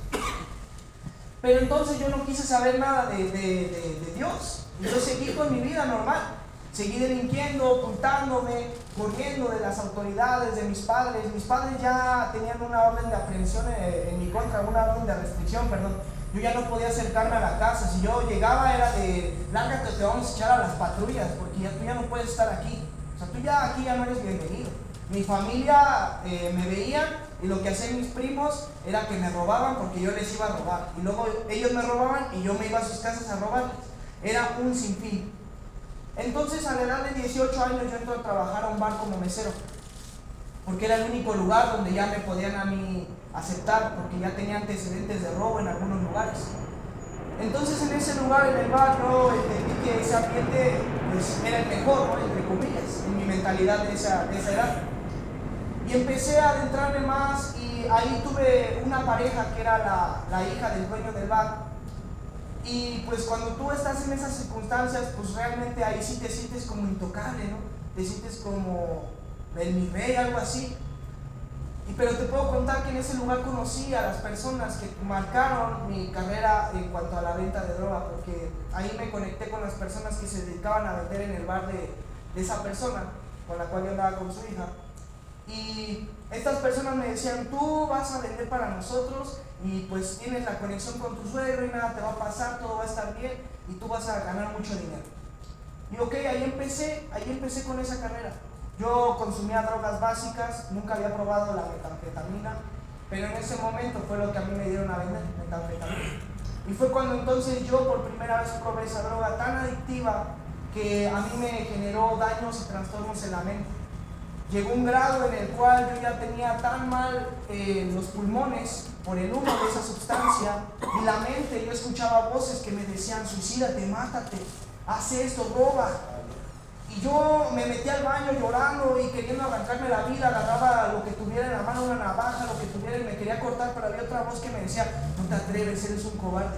Speaker 2: Pero entonces yo no quise saber nada de Dios, y yo seguí con mi vida normal. Seguí delinquiendo, ocultándome, corriendo de las autoridades, de mis padres. Mis padres ya tenían una orden de aprehensión en mi contra, una orden de restricción, perdón. Yo ya no podía acercarme a la casa. Si yo llegaba era de: lárgate, te vamos a echar a las patrullas, porque tú ya no puedes estar aquí. O sea, tú ya aquí ya no eres bienvenido. Mi familia me veían, y lo que hacían mis primos era que me robaban porque yo les iba a robar. Y luego ellos me robaban y yo me iba a sus casas a robarles. Era un sinfín. Entonces, a la edad de 18 años yo entro a trabajar a un bar como mesero, porque era el único lugar donde ya me podían a mí aceptar, porque ya tenía antecedentes de robo en algunos lugares. Entonces, en ese lugar, en el bar, yo entendí que ese ambiente pues, era el mejor, ¿no? Entre comillas, en mi mentalidad de esa edad. Y empecé a adentrarme más, y ahí tuve una pareja que era la hija del dueño del bar. Y pues cuando tú estás en esas circunstancias, pues realmente ahí sí te sientes como intocable, ¿no? Te sientes como el mi rey, algo así. Pero te puedo contar que en ese lugar conocí a las personas que marcaron mi carrera en cuanto a la venta de droga, porque ahí me conecté con las personas que se dedicaban a vender en el bar de esa persona con la cual yo andaba con su hija. Y estas personas me decían: tú vas a vender para nosotros y pues tienes la conexión con tu suegro y nada te va a pasar, todo va a estar bien y tú vas a ganar mucho dinero. Y ok, ahí empecé con esa carrera. Yo consumía drogas básicas, nunca había probado la metanfetamina, pero en ese momento fue lo que a mí me dieron a vender, metanfetamina. Y fue cuando entonces yo por primera vez probé esa droga tan adictiva que a mí me generó daños y trastornos en la mente. Llegó un grado en el cual yo ya tenía tan mal los pulmones por el humo de esa sustancia, y la mente, yo escuchaba voces que me decían: suicídate, mátate, haz esto, roba. Y yo me metí al baño llorando y queriendo arrancarme la vida, agarraba lo que tuviera en la mano, una navaja, lo que tuviera, y me quería cortar, pero había otra voz que me decía: no te atreves, eres un cobarde.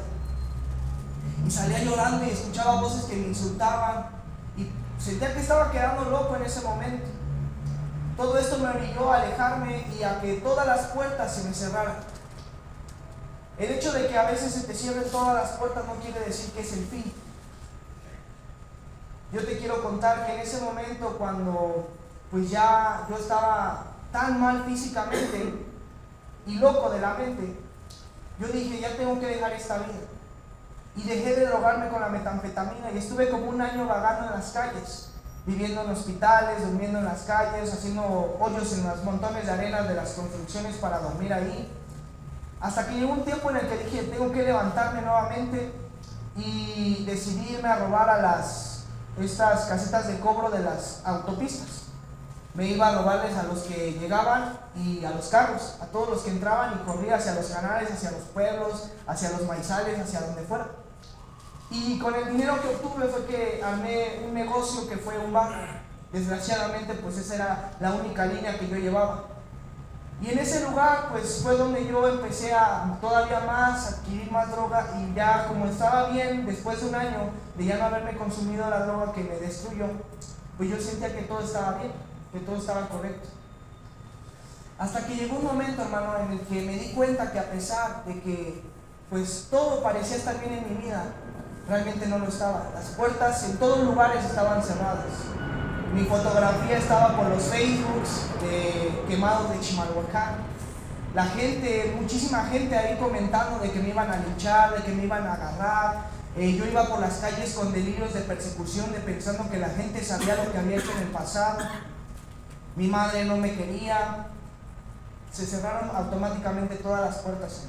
Speaker 2: Y salía llorando y escuchaba voces que me insultaban, y sentía que estaba quedando loco en ese momento. Todo esto me orilló a alejarme y a que todas las puertas se me cerraran. El hecho de que a veces se te cierren todas las puertas no quiere decir que es el fin. Yo te quiero contar que en ese momento, cuando pues ya yo estaba tan mal físicamente y loco de la mente, yo dije: ya tengo que dejar esta vida. Y dejé de drogarme con la metanfetamina y estuve como un año vagando en las calles. viviendo en hospitales, durmiendo en las calles, haciendo hoyos en los montones de arena de las construcciones para dormir ahí. Hasta que llegó un tiempo en el que dije, tengo que levantarme nuevamente, y decidí irme a robar a estas casetas de cobro de las autopistas. Me iba a robarles a los que llegaban y a los carros, a todos los que entraban, y corría hacia los canales, hacia los pueblos, hacia los maizales, hacia donde fuera. Y con el dinero que obtuve fue que armé un negocio que fue un bar. Desgraciadamente, pues esa era la única línea que yo llevaba. Y en ese lugar pues fue donde yo empecé a todavía más adquirir más droga, y ya como estaba bien, después de un año de ya no haberme consumido la droga que me destruyó, pues yo sentía que todo estaba bien, que todo estaba correcto. Hasta que llegó un momento, hermano, en el que me di cuenta que a pesar de que pues todo parecía estar bien en mi vida, realmente no lo estaba. Las puertas en todos lugares estaban cerradas. Mi fotografía estaba por los Facebooks quemados de Chimalhuacán. La gente, muchísima gente ahí comentando de que me iban a linchar, de que me iban a agarrar. Yo iba por las calles con delirios de persecución, de pensando que la gente sabía lo que había hecho en el pasado. Mi madre no me quería. Se cerraron automáticamente todas las puertas.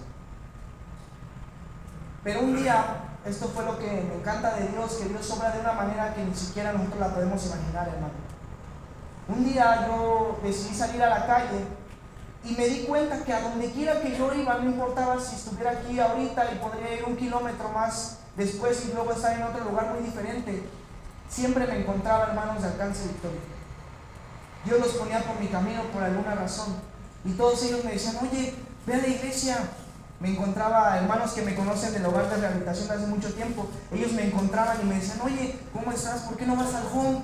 Speaker 2: Pero un día, esto fue lo que me encanta de Dios, que Dios obra de una manera que ni siquiera nosotros la podemos imaginar, hermano. Un día yo decidí salir a la calle y me di cuenta que a donde quiera que yo iba, no importaba si estuviera aquí ahorita y podría ir 1 kilómetro más después y luego estar en otro lugar muy diferente, siempre me encontraba hermanos de Alcance Victoria. Dios los ponía por mi camino por alguna razón, y todos ellos me decían, oye, ve a la iglesia. Me encontraba hermanos que me conocen del hogar de rehabilitación de hace mucho tiempo. Ellos me encontraban y me decían, oye, ¿cómo estás? ¿Por qué no vas al home?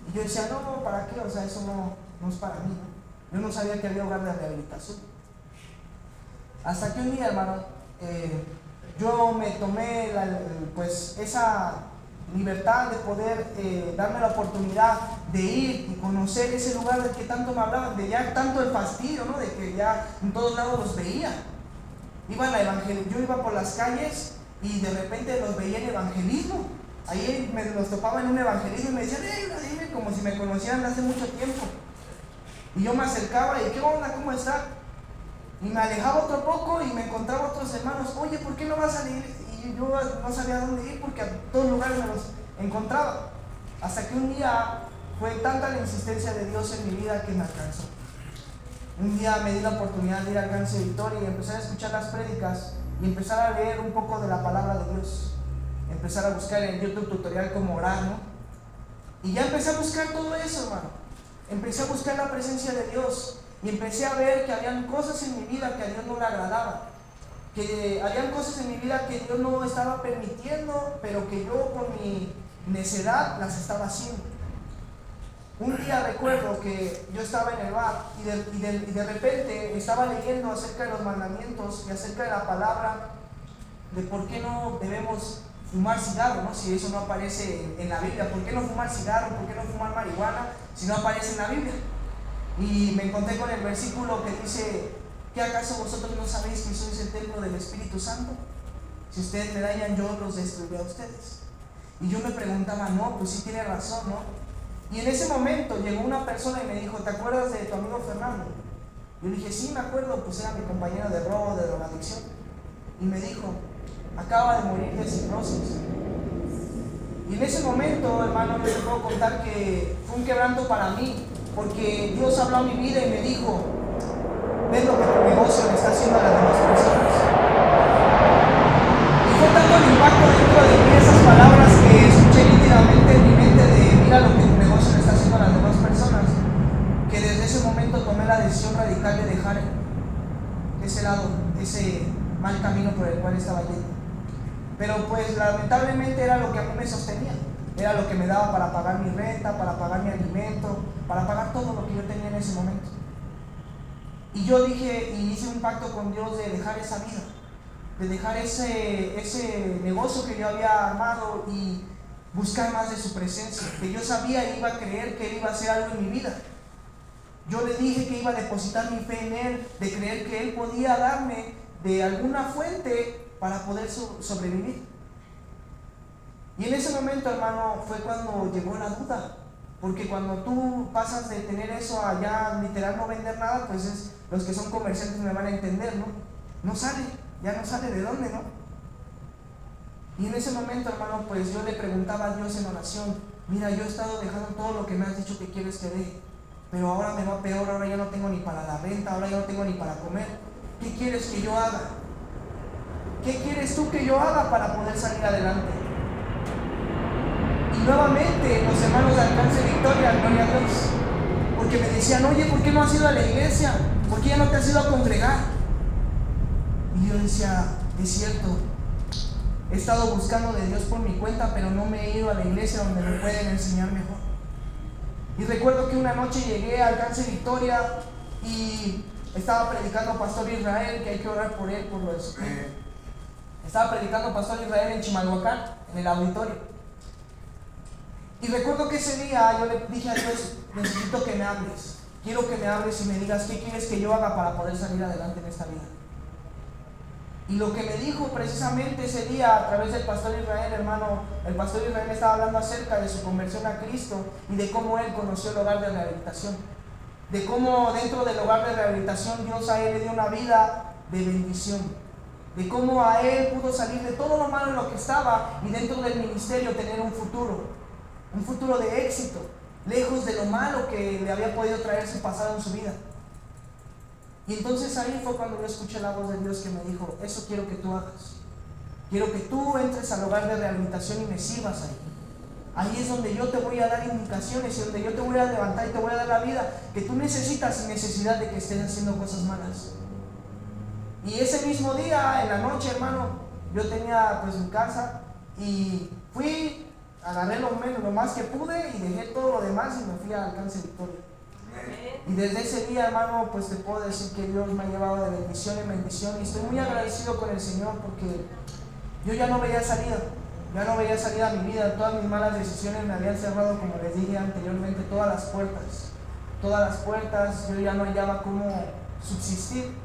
Speaker 2: Y yo decía, no, ¿para qué? O sea, eso no es para mí. Yo no sabía que había hogar de rehabilitación. Hasta que un día, hermano, yo me tomé pues esa libertad de poder darme la oportunidad de ir y conocer ese lugar del que tanto me hablaban, de ya tanto el fastidio, ¿no? De que ya en todos lados los veía. Yo iba por las calles y de repente los veía en evangelismo. Ahí los topaba en un evangelismo y me decían, dime, como si me conocieran hace mucho tiempo. Y yo me acercaba y, ¿qué onda? ¿Cómo está? Y me alejaba otro poco y me encontraba otros hermanos, oye, ¿por qué no vas a ir? Y yo no sabía dónde ir porque a todos lugares me los encontraba. Hasta que un día fue tanta la insistencia de Dios en mi vida que me alcanzó. Un día me di la oportunidad de ir al Alcance Victoria y empezar a escuchar las prédicas y empezar a leer un poco de la palabra de Dios. Empezar a buscar en YouTube tutorial cómo orar, ¿no? Y ya empecé a buscar todo eso, hermano. Empecé a buscar la presencia de Dios y empecé a ver que habían cosas en mi vida que a Dios no le agradaban. Que habían cosas en mi vida que Dios no estaba permitiendo, pero que yo por mi necedad las estaba haciendo. Un día recuerdo que yo estaba en el bar y de repente estaba leyendo acerca de los mandamientos y acerca de la palabra, de por qué no debemos fumar cigarro, ¿no? Si eso no aparece en la Biblia. ¿Por qué no fumar cigarro? ¿Por qué no fumar marihuana si no aparece en la Biblia? Y me encontré con el versículo que dice, ¿qué acaso vosotros no sabéis que sois el templo del Espíritu Santo? Si ustedes me dañan, yo los destruiré a ustedes. Y yo me preguntaba, no, pues sí tiene razón, ¿no? Y en ese momento llegó una persona y me dijo, ¿te acuerdas de tu amigo Fernando? Yo dije, sí, me acuerdo, pues era mi compañero de robo, de drogadicción. Y me dijo, acaba de morir de cirrosis. Y en ese momento, hermano, les puedo contar que fue un quebranto para mí, porque Dios habló a mi vida y me dijo, ves lo que tu negocio le está haciendo a las demás personas. Y fue tanto el impacto dentro de mí esas palabras que escuché nítidamente en mi mente de mira lo que tu negocio le está haciendo a las demás personas, que desde ese momento tomé la decisión radical de dejar ese lado, ese mal camino por el cual estaba yendo. Pero pues lamentablemente era lo que a mí me sostenía, era lo que me daba para pagar mi renta, para pagar mi alimento, para pagar todo lo que yo tenía en ese momento. Y yo dije y hice un pacto con Dios de dejar esa vida, de dejar ese negocio que yo había armado y buscar más de su presencia, que yo sabía y iba a creer que Él iba a hacer algo en mi vida. Yo le dije que iba a depositar mi fe en Él, de creer que Él podía darme de alguna fuente para poder sobrevivir. Y en ese momento, hermano, fue cuando llegó la duda. Porque cuando tú pasas de tener eso a ya literal no vender nada, pues los que son comerciantes me van a entender, ¿no? No sale, ya no sale de dónde, ¿no? Y en ese momento, hermano, pues yo le preguntaba a Dios en oración: mira, yo he estado dejando todo lo que me has dicho que quieres que deje, pero ahora me va peor, ahora ya no tengo ni para la renta, ahora ya no tengo ni para comer. ¿Qué quieres que yo haga? ¿Qué quieres tú que yo haga para poder salir adelante? Y nuevamente los hermanos de Alcance Victoria, gloria a Dios, porque me decían: oye, ¿por qué no has ido a la iglesia? ¿Por qué ya no te has ido a congregar? Y yo decía: es cierto, he estado buscando de Dios por mi cuenta, pero no me he ido a la iglesia donde me pueden enseñar mejor. Y recuerdo que una noche llegué a Alcance Victoria y estaba predicando Pastor Israel, que hay que orar por él, por los... Estaba predicando Pastor Israel en Chimalhuacán, en el auditorio. Y recuerdo que ese día yo le dije a Dios: necesito que me hables, quiero que me hables y me digas qué quieres que yo haga para poder salir adelante en esta vida. Y lo que me dijo precisamente ese día a través del Pastor Israel, hermano, el Pastor Israel me estaba hablando acerca de su conversión a Cristo y de cómo él conoció el hogar de rehabilitación, de cómo dentro del hogar de rehabilitación Dios a él le dio una vida de bendición, de cómo a él pudo salir de todo lo malo en lo que estaba y dentro del ministerio tener un futuro de éxito, lejos de lo malo que le había podido traer su pasado en su vida. Y entonces ahí fue cuando yo escuché la voz de Dios que me dijo: eso quiero que tú hagas, quiero que tú entres al hogar de rehabilitación y me sirvas ahí. Ahí es donde yo te voy a dar indicaciones y donde yo te voy a levantar y te voy a dar la vida que tú necesitas sin necesidad de que estés haciendo cosas malas. Y ese mismo día, en la noche, hermano, yo tenía pues mi casa y fui, agarré lo más que pude y dejé todo lo demás y me fui a Alcance Victoria. Y desde ese día, hermano, pues te puedo decir que Dios me ha llevado de bendición en bendición y estoy muy agradecido con el Señor porque yo ya no veía salida a mi vida. Todas mis malas decisiones me habían cerrado, como les dije anteriormente, todas las puertas, yo ya no hallaba cómo subsistir.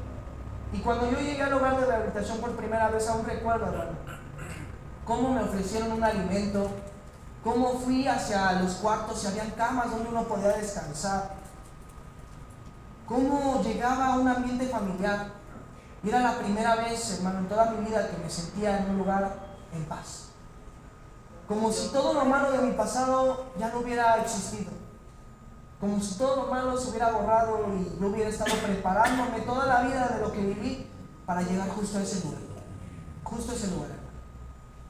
Speaker 2: Y cuando yo llegué al hogar de rehabilitación por primera vez, aún recuerdo, hermano, cómo me ofrecieron un alimento, cómo fui hacia los cuartos y habían camas donde uno podía descansar, cómo llegaba a un ambiente familiar. Y era la primera vez, hermano, en toda mi vida que me sentía en un lugar en paz, como si todo lo malo de mi pasado ya no hubiera existido, como si todo lo malo se hubiera borrado y yo hubiera estado preparándome toda la vida de lo que viví para llegar justo a ese lugar.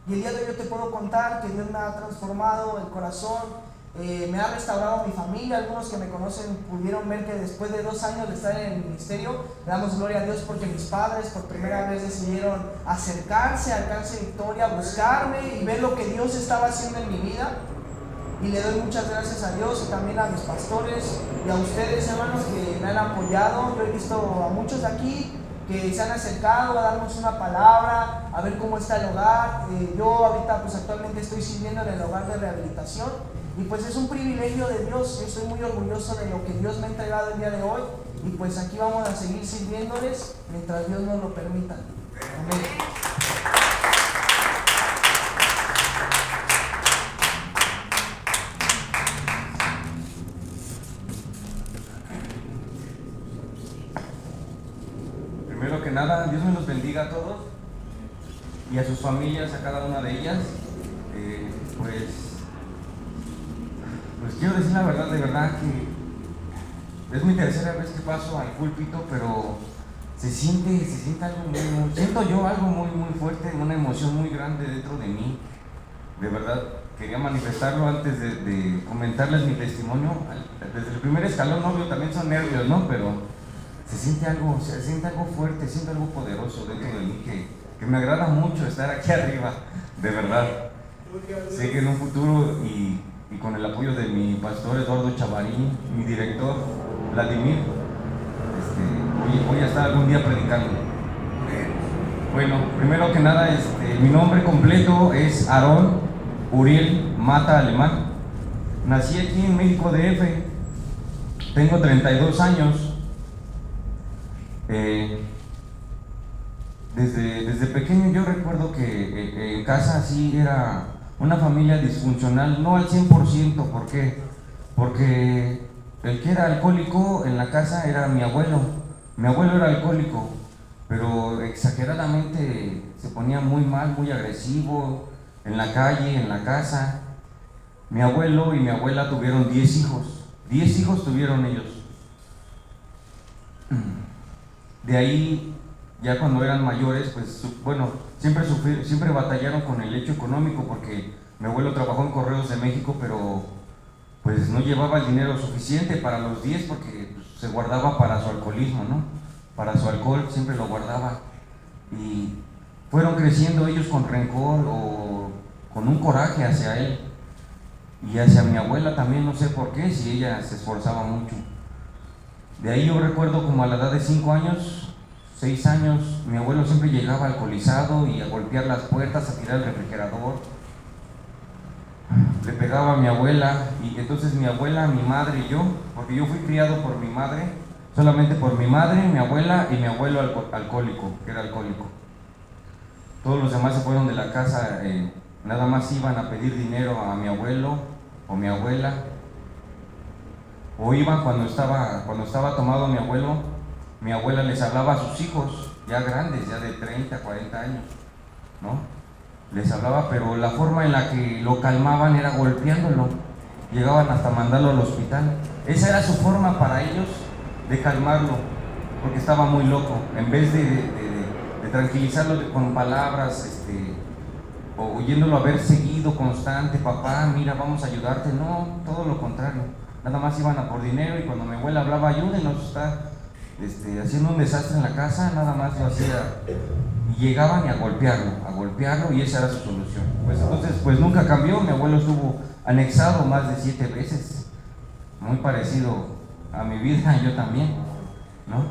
Speaker 2: Y el día de hoy yo te puedo contar que Dios me ha transformado el corazón, me ha restaurado mi familia. Algunos que me conocen pudieron ver que después de 2 años de estar en el ministerio, le damos gloria a Dios porque mis padres por primera vez decidieron acercarse a Alcance Victoria, buscarme y ver lo que Dios estaba haciendo en mi vida. Y le doy muchas gracias a Dios y también a mis pastores y a ustedes, hermanos, que me han apoyado. Yo he visto a muchos de aquí que se han acercado a darnos una palabra, a ver cómo está el hogar. Yo ahorita pues actualmente estoy sirviendo en el hogar de rehabilitación y pues es un privilegio de Dios. Yo estoy muy orgulloso de lo que Dios me ha entregado el día de hoy y pues aquí vamos a seguir sirviéndoles mientras Dios nos lo permita. Amén.
Speaker 1: Primero que nada, Dios me los bendiga a todos y a sus familias, a cada una de ellas. Pues quiero decir la verdad, de verdad que es mi tercera vez que paso al púlpito, pero se siente algo siento yo algo muy fuerte, una emoción muy grande dentro de mí. De verdad, quería manifestarlo antes de comentarles mi testimonio. Desde el primer escalón, obvio, también son nervios, ¿no? Pero se siente algo fuerte, siento algo poderoso dentro de mí que me agrada mucho estar aquí arriba, de verdad. Sé que en un futuro y con el apoyo de mi pastor Eduardo Chavarín, mi director Vladimir, voy a estar algún día predicando. Bueno, primero que nada, mi nombre completo es Aarón Uriel Mata Alemán. Nací aquí en México DF, tengo 32 años. Desde pequeño yo recuerdo que en casa sí era
Speaker 4: una familia disfuncional, no al 100%, ¿por qué? Porque el que era alcohólico en la casa era mi abuelo era alcohólico, pero exageradamente se ponía muy mal, muy agresivo, en la calle, en la casa. Mi abuelo y mi abuela tuvieron 10 hijos, 10 hijos tuvieron ellos. De ahí, ya cuando eran mayores, pues bueno, siempre batallaron con el hecho económico, porque mi abuelo trabajó en Correos de México, pero pues no llevaba el dinero suficiente para los 10, porque pues, se guardaba para su alcoholismo, ¿no? Para su alcohol siempre lo guardaba. Y fueron creciendo ellos con rencor o con un coraje hacia él. Y hacia mi abuela también, no sé por qué, si ella se esforzaba mucho. De ahí yo recuerdo como a la edad de 5 años, 6 años, mi abuelo siempre llegaba alcoholizado y a golpear las puertas, a tirar el refrigerador. Le pegaba a mi abuela, y entonces mi abuela, mi madre y yo, porque yo fui criado por mi madre, solamente por mi madre, mi abuela y mi abuelo alcohólico, que era alcohólico. Todos los demás se fueron de la casa, nada más iban a pedir dinero a mi abuelo o mi abuela, o iban cuando estaba tomado mi abuela les hablaba a sus hijos, ya grandes, ya de 30, 40 años, ¿no? Les hablaba, pero la forma en la que lo calmaban era golpeándolo, llegaban hasta mandarlo al hospital. Esa era su forma para ellos de calmarlo, porque estaba muy loco. En vez de tranquilizarlo con palabras, o oyéndolo a ver seguido, constante, papá, mira, vamos a ayudarte, no, todo lo contrario. Nada más iban a por dinero, y cuando mi abuela hablaba, ayúdenos, está haciendo un desastre en la casa, nada más lo hacía. Y llegaban a golpearlo, y esa era su solución. Pues entonces, pues nunca cambió. Mi abuelo estuvo anexado más de 7 veces, muy parecido a mi vida, yo también, ¿no?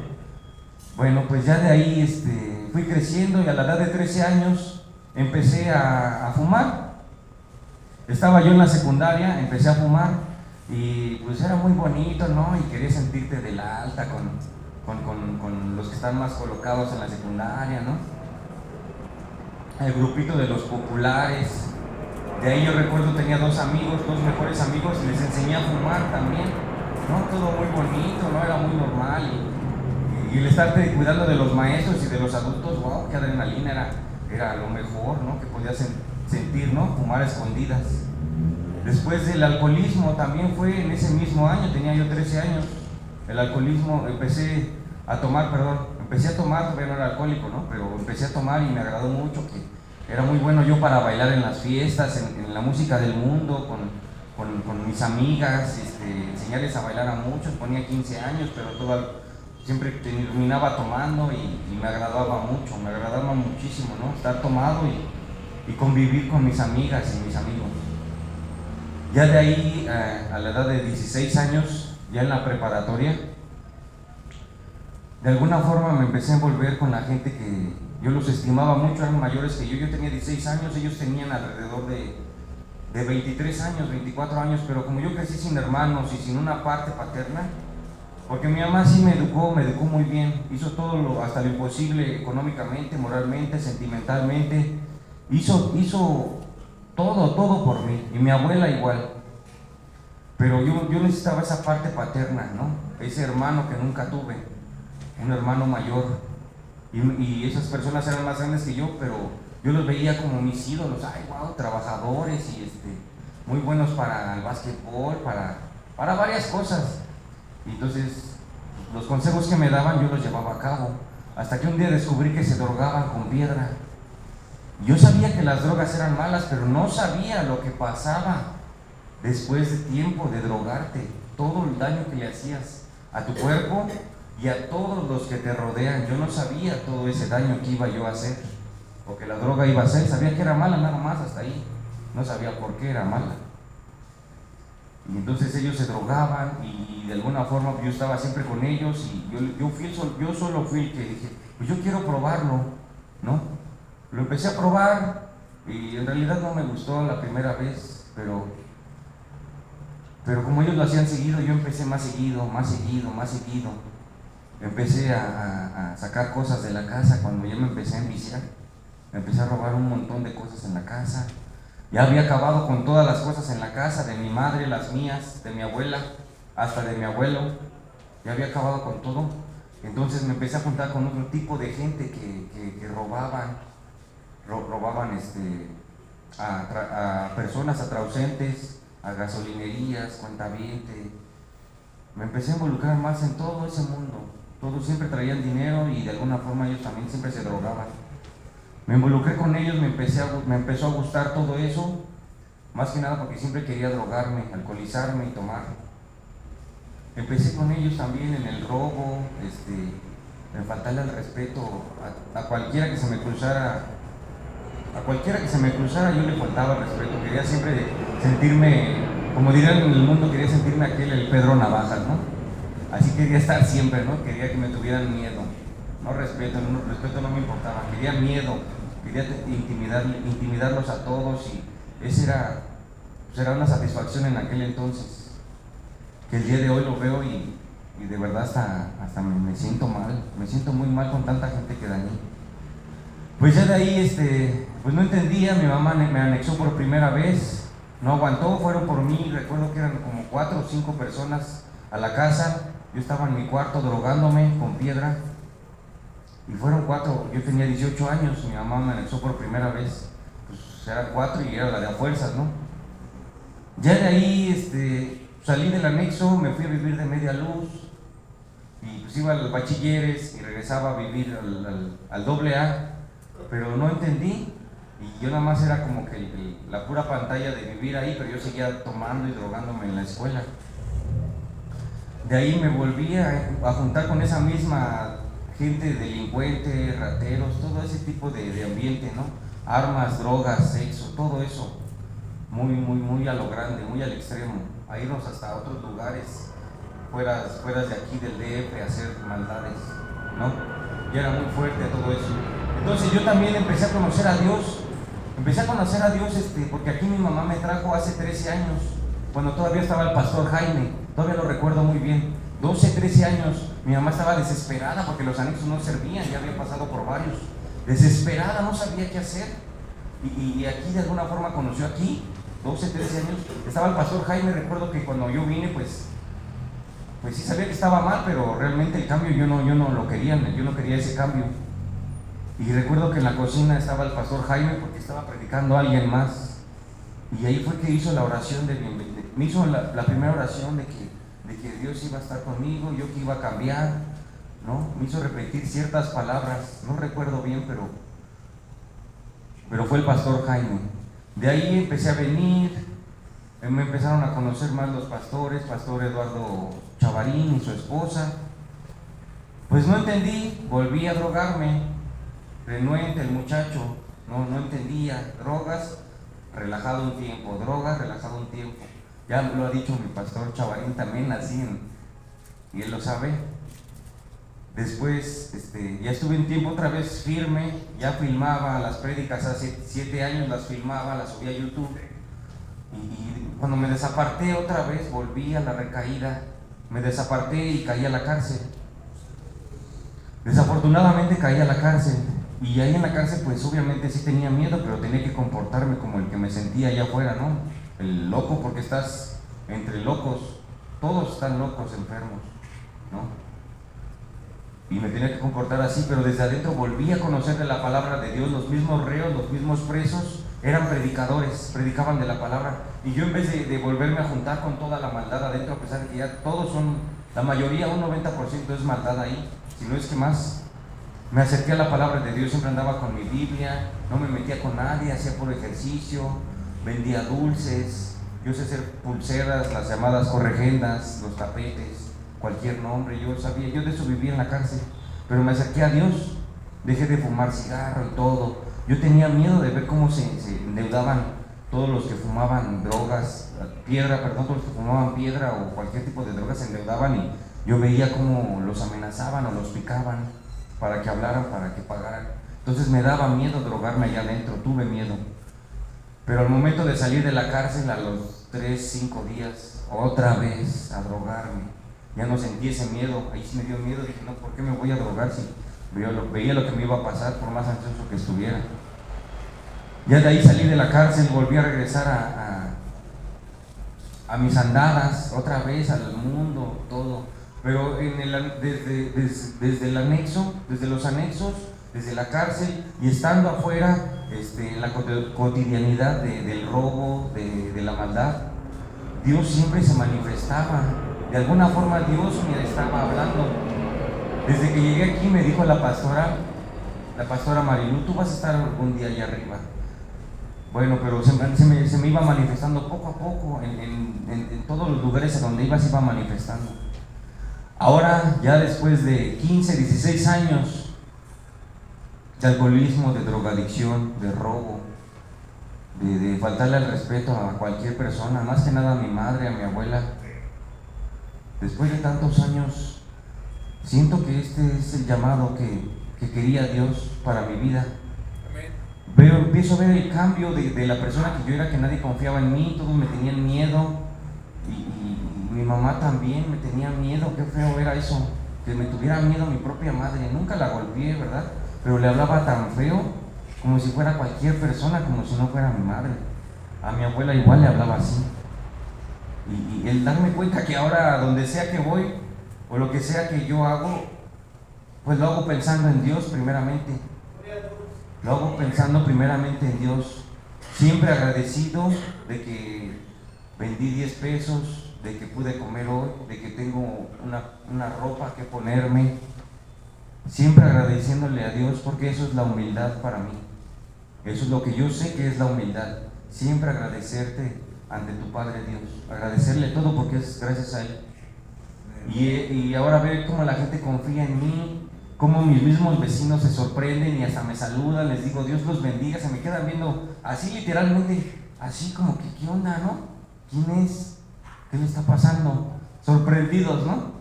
Speaker 4: Bueno, pues ya de ahí fui creciendo, y a la edad de 13 años empecé a fumar. Estaba yo en la secundaria, empecé a fumar, y pues era muy bonito, ¿no? Y quería sentirte de la alta con los que están más colocados en la secundaria, ¿no? El grupito de los populares. De ahí yo recuerdo, tenía 2 mejores amigos, y les enseñé a fumar también, ¿no? Todo muy bonito, ¿no? Era muy normal, y el estarte cuidando de los maestros y de los adultos, wow, qué adrenalina, era lo mejor, ¿no? Que podías sentir, ¿no? Fumar a escondidas. Después del alcoholismo, también fue en ese mismo año, tenía yo 13 años, el alcoholismo, empecé a tomar, todavía no era alcohólico, ¿no? Pero empecé a tomar, y me agradó mucho, que era muy bueno yo para bailar en las fiestas, en la música del mundo, con mis amigas, enseñarles a bailar a muchos. Ponía 15 años, pero siempre terminaba tomando, y me agradaba muchísimo, ¿no? Estar tomado y convivir con mis amigas y mis amigos. Ya de ahí, a la edad de 16 años, ya en la preparatoria, de alguna forma me empecé a envolver con la gente que yo los estimaba mucho, eran mayores que yo tenía 16 años, ellos tenían alrededor de 23 años, 24 años, pero como yo crecí sin hermanos y sin una parte paterna, porque mi mamá sí me educó muy bien, hizo todo hasta lo imposible, económicamente, moralmente, sentimentalmente, hizo todo por mí, y mi abuela igual. Pero yo necesitaba esa parte paterna, ¿no? Ese hermano que nunca tuve, un hermano mayor, y esas personas eran más grandes que yo, pero yo los veía como mis ídolos. Ay, wow, trabajadores, y muy buenos para el básquetbol, para varias cosas. Y entonces los consejos que me daban yo los llevaba a cabo, hasta que un día descubrí que se drogaban con piedra. Yo sabía que las drogas eran malas, pero no sabía lo que pasaba después de tiempo de drogarte, todo el daño que le hacías a tu cuerpo y a todos los que te rodean. Yo no sabía todo ese daño que iba yo a hacer, o que la droga iba a hacer. Sabía que era mala nada más, hasta ahí. No sabía por qué era mala. Y entonces ellos se drogaban, y de alguna forma yo estaba siempre con ellos, y yo solo fui el que dije, pues yo quiero probarlo, ¿no? Lo empecé a probar, y en realidad no me gustó la primera vez, pero como ellos lo hacían seguido, yo empecé más seguido. Empecé a sacar cosas de la casa. Cuando yo me empecé a enviciar, me empecé a robar un montón de cosas en la casa, Ya había acabado con todas las cosas en la casa, de mi madre, las mías, de mi abuela, hasta de mi abuelo. Ya había acabado con todo. Entonces me empecé a juntar con otro tipo de gente que robaban a personas atrausentes, a gasolinerías, cuentaviente. Me empecé a involucrar más en todo ese mundo. Todos siempre traían dinero y de alguna forma ellos también siempre se drogaban. Me involucré con ellos, me empezó a gustar todo eso, más que nada porque siempre quería drogarme, alcoholizarme y tomar. Empecé con ellos también en el robo, en faltarle al respeto a cualquiera que se me cruzara. A cualquiera que se me cruzara yo le faltaba el respeto. Quería siempre sentirme, como dirían en el mundo, quería sentirme el Pedro Navajas, ¿no? Así quería estar siempre, ¿no? Quería que me tuvieran miedo. No respeto no me importaba. Quería miedo, quería intimidarlos a todos y esa era una satisfacción en aquel entonces. Que el día de hoy lo veo y de verdad hasta me siento mal. Me siento muy mal con tanta gente que dañé. Pues ya de ahí, pues no entendía, mi mamá me anexó por primera vez, no aguantó, fueron por mí, recuerdo que eran como 4 o 5 personas a la casa, yo estaba en mi cuarto drogándome con piedra, y fueron 4, yo tenía 18 años, mi mamá me anexó por primera vez, pues eran 4 y era la de a fuerzas, ¿no? Ya de ahí, salí del anexo, me fui a vivir de media luz, y pues iba a los bachilleres y regresaba a vivir al AA, pero no entendí y yo nada más era como que la pura pantalla de vivir ahí, pero yo seguía tomando y drogándome en la escuela. De ahí me volví a juntar con esa misma gente delincuente, rateros, todo ese tipo de ambiente, ¿no? Armas, drogas, sexo, todo eso, muy a lo grande, muy al extremo, a irnos hasta otros lugares, fuera de aquí del DF, a hacer maldades, ¿no? Y era muy fuerte todo eso. Entonces yo también empecé a conocer a Dios, porque aquí mi mamá me trajo hace 13 años, cuando todavía estaba el pastor Jaime, todavía lo recuerdo muy bien, 12, 13 años, mi mamá estaba desesperada porque los anexos no servían, ya había pasado por varios, desesperada, no sabía qué hacer, y aquí de alguna forma conoció aquí, 12, 13 años, estaba el pastor Jaime, recuerdo que cuando yo vine, pues sí sabía que estaba mal, pero realmente el cambio yo no lo quería, yo no quería ese cambio. Y recuerdo que en la cocina estaba el pastor Jaime porque estaba predicando a alguien más. Y ahí fue que hizo la oración me hizo la primera oración de que Dios iba a estar conmigo, yo que iba a cambiar, ¿no? Me hizo repetir ciertas palabras, no recuerdo bien, pero fue el pastor Jaime. De ahí empecé a venir, me empezaron a conocer más los pastores, pastor Eduardo Chavarín y su esposa. Pues no entendí, volví a drogarme. Renuente el muchacho, no entendía, drogas, relajado un tiempo, ya lo ha dicho mi pastor Chavarín también, así, y él lo sabe. Después, ya estuve un tiempo otra vez firme, ya filmaba las prédicas hace 7 años, las filmaba, las subía a YouTube, y cuando me desaparté otra vez, volví a la recaída, me desaparté y caí a la cárcel. Desafortunadamente caí a la cárcel. Y ahí en la cárcel pues obviamente sí tenía miedo, pero tenía que comportarme como el que me sentía allá afuera, ¿no? El loco, porque estás entre locos, todos están locos, enfermos, ¿no? Y me tenía que comportar así, pero desde adentro volví a conocer de la palabra de Dios. Los mismos reos, los mismos presos eran predicadores, predicaban de la palabra, y yo en vez de volverme a juntar con toda la maldad adentro, a pesar de que ya todos son, la mayoría, un 90% es maldad ahí, si no es que más. Me acerqué a la palabra de Dios, siempre andaba con mi Biblia, no me metía con nadie, hacía por ejercicio, vendía dulces, yo sé hacer pulseras, las llamadas corregendas, los tapetes, cualquier nombre, yo de eso vivía en la cárcel, pero me acerqué a Dios, dejé de fumar cigarro y todo. Yo tenía miedo de ver cómo se endeudaban todos los que fumaban drogas, todos los que fumaban piedra o cualquier tipo de drogas se endeudaban, y yo veía cómo los amenazaban o los picaban para que hablaran, para que pagaran. Entonces me daba miedo drogarme allá adentro, tuve miedo. Pero al momento de salir de la cárcel, a los 3, 5 días, otra vez a drogarme. Ya no sentí ese miedo, ahí sí me dio miedo, dije, no, ¿por qué me voy a drogar si veía lo que me iba a pasar por más ansioso que estuviera? Ya de ahí salí de la cárcel, volví a regresar a mis andadas, otra vez al mundo, todo. Pero desde el anexo, desde los anexos, desde la cárcel y estando afuera, en la cotidianidad del robo, de la maldad, Dios siempre se manifestaba. De alguna forma Dios me estaba hablando. Desde que llegué aquí me dijo la pastora Marilu, tú vas a estar algún día allá arriba. Bueno, pero se me iba manifestando poco a poco, en todos los lugares a donde iba se iba manifestando. Ahora, ya después de 15, 16 años de alcoholismo, de drogadicción, de robo, de faltarle al respeto a cualquier persona, más que nada a mi madre, a mi abuela, después de tantos años, siento que este es el llamado que quería Dios para mi vida. Empiezo a ver el cambio de la persona que yo era, que nadie confiaba en mí, todos me tenían miedo, y mi mamá también me tenía miedo. Qué feo era eso, que me tuviera miedo mi propia madre. Nunca la golpeé, ¿verdad? Pero le hablaba tan feo, como si fuera cualquier persona, como si no fuera mi madre. A mi abuela igual le hablaba así. Y el darme cuenta que ahora, donde sea que voy, o lo que sea que yo hago, pues lo hago pensando en Dios primeramente. Lo hago pensando primeramente en Dios, siempre agradecido de que vendí 10 pesos, de que pude comer hoy, de que tengo una ropa que ponerme, siempre agradeciéndole a Dios, porque eso es la humildad para mí. Eso es lo que yo sé que es la humildad, siempre agradecerte ante tu Padre Dios, agradecerle todo porque es gracias a Él. Y ahora ver cómo la gente confía en mí, cómo mis mismos vecinos se sorprenden y hasta me saludan, les digo Dios los bendiga, se me quedan viendo así literalmente, así como que ¿qué onda, no? ¿Quién es? ¿Qué le está pasando? Sorprendidos, ¿no?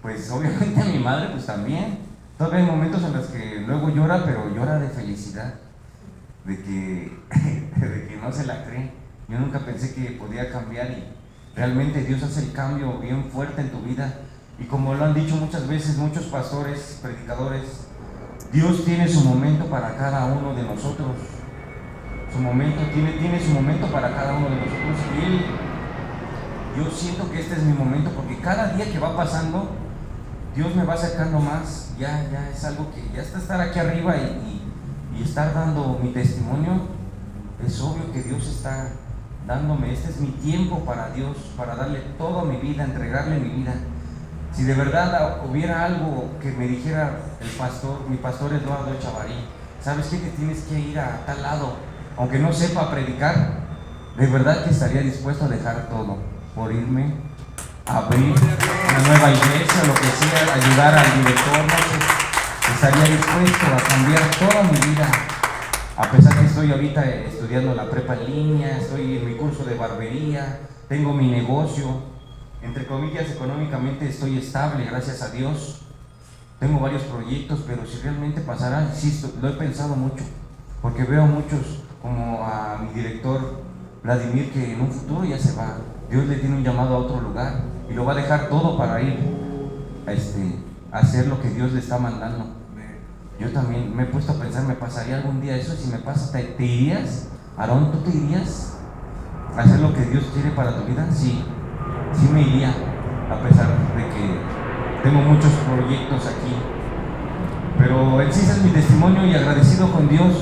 Speaker 4: Pues obviamente a mi madre pues también. Todavía hay momentos en los que luego llora, pero llora de felicidad, de que no se la cree. Yo nunca pensé que podía cambiar y realmente Dios hace el cambio bien fuerte en tu vida. Y como lo han dicho muchas veces muchos pastores, predicadores, Dios tiene su momento para cada uno de nosotros. Su momento, tiene su momento para cada uno de nosotros. Y yo siento que este es mi momento, porque cada día que va pasando, Dios me va acercando más. Ya es algo que ya está estar aquí arriba y estar dando mi testimonio. Es obvio que Dios está dándome, este es mi tiempo para Dios, para darle toda mi vida, entregarle mi vida. Si de verdad hubiera algo que me dijera mi pastor Eduardo Chavarí, ¿sabes qué? Que tienes que ir a tal lado, aunque no sepa predicar, de verdad que estaría dispuesto a dejar todo por irme a abrir una nueva iglesia, lo que sea, ayudar al director, no sé, estaría dispuesto a cambiar toda mi vida. A pesar que estoy ahorita estudiando la prepa en línea, estoy en mi curso de barbería, tengo mi negocio, entre comillas, económicamente estoy estable, gracias a Dios. Tengo varios proyectos, pero si realmente pasará, sí, lo he pensado mucho, porque veo muchos, como a mi director Vladimir, que en un futuro ya se va. Dios le tiene un llamado a otro lugar y lo va a dejar todo para ir a hacer lo que Dios le está mandando. Yo también me he puesto a pensar, ¿me pasaría algún día eso? Si me pasa, ¿te irías? Aarón, ¿tú te irías a hacer lo que Dios quiere para tu vida? Sí me iría, a pesar de que tengo muchos proyectos aquí, pero en sí ese es mi testimonio, y agradecido con Dios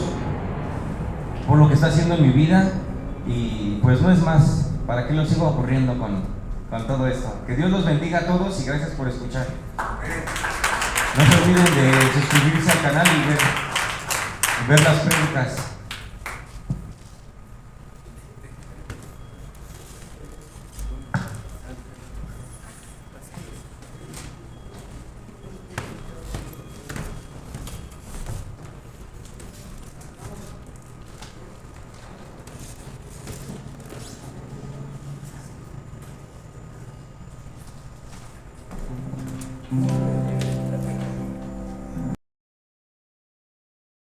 Speaker 4: por lo que está haciendo en mi vida. Y pues no es más, ¿para qué lo sigo aburriendo con todo esto? Que Dios los bendiga a todos y gracias por escuchar. No se olviden de suscribirse al canal y ver las prédicas.
Speaker 3: Mm.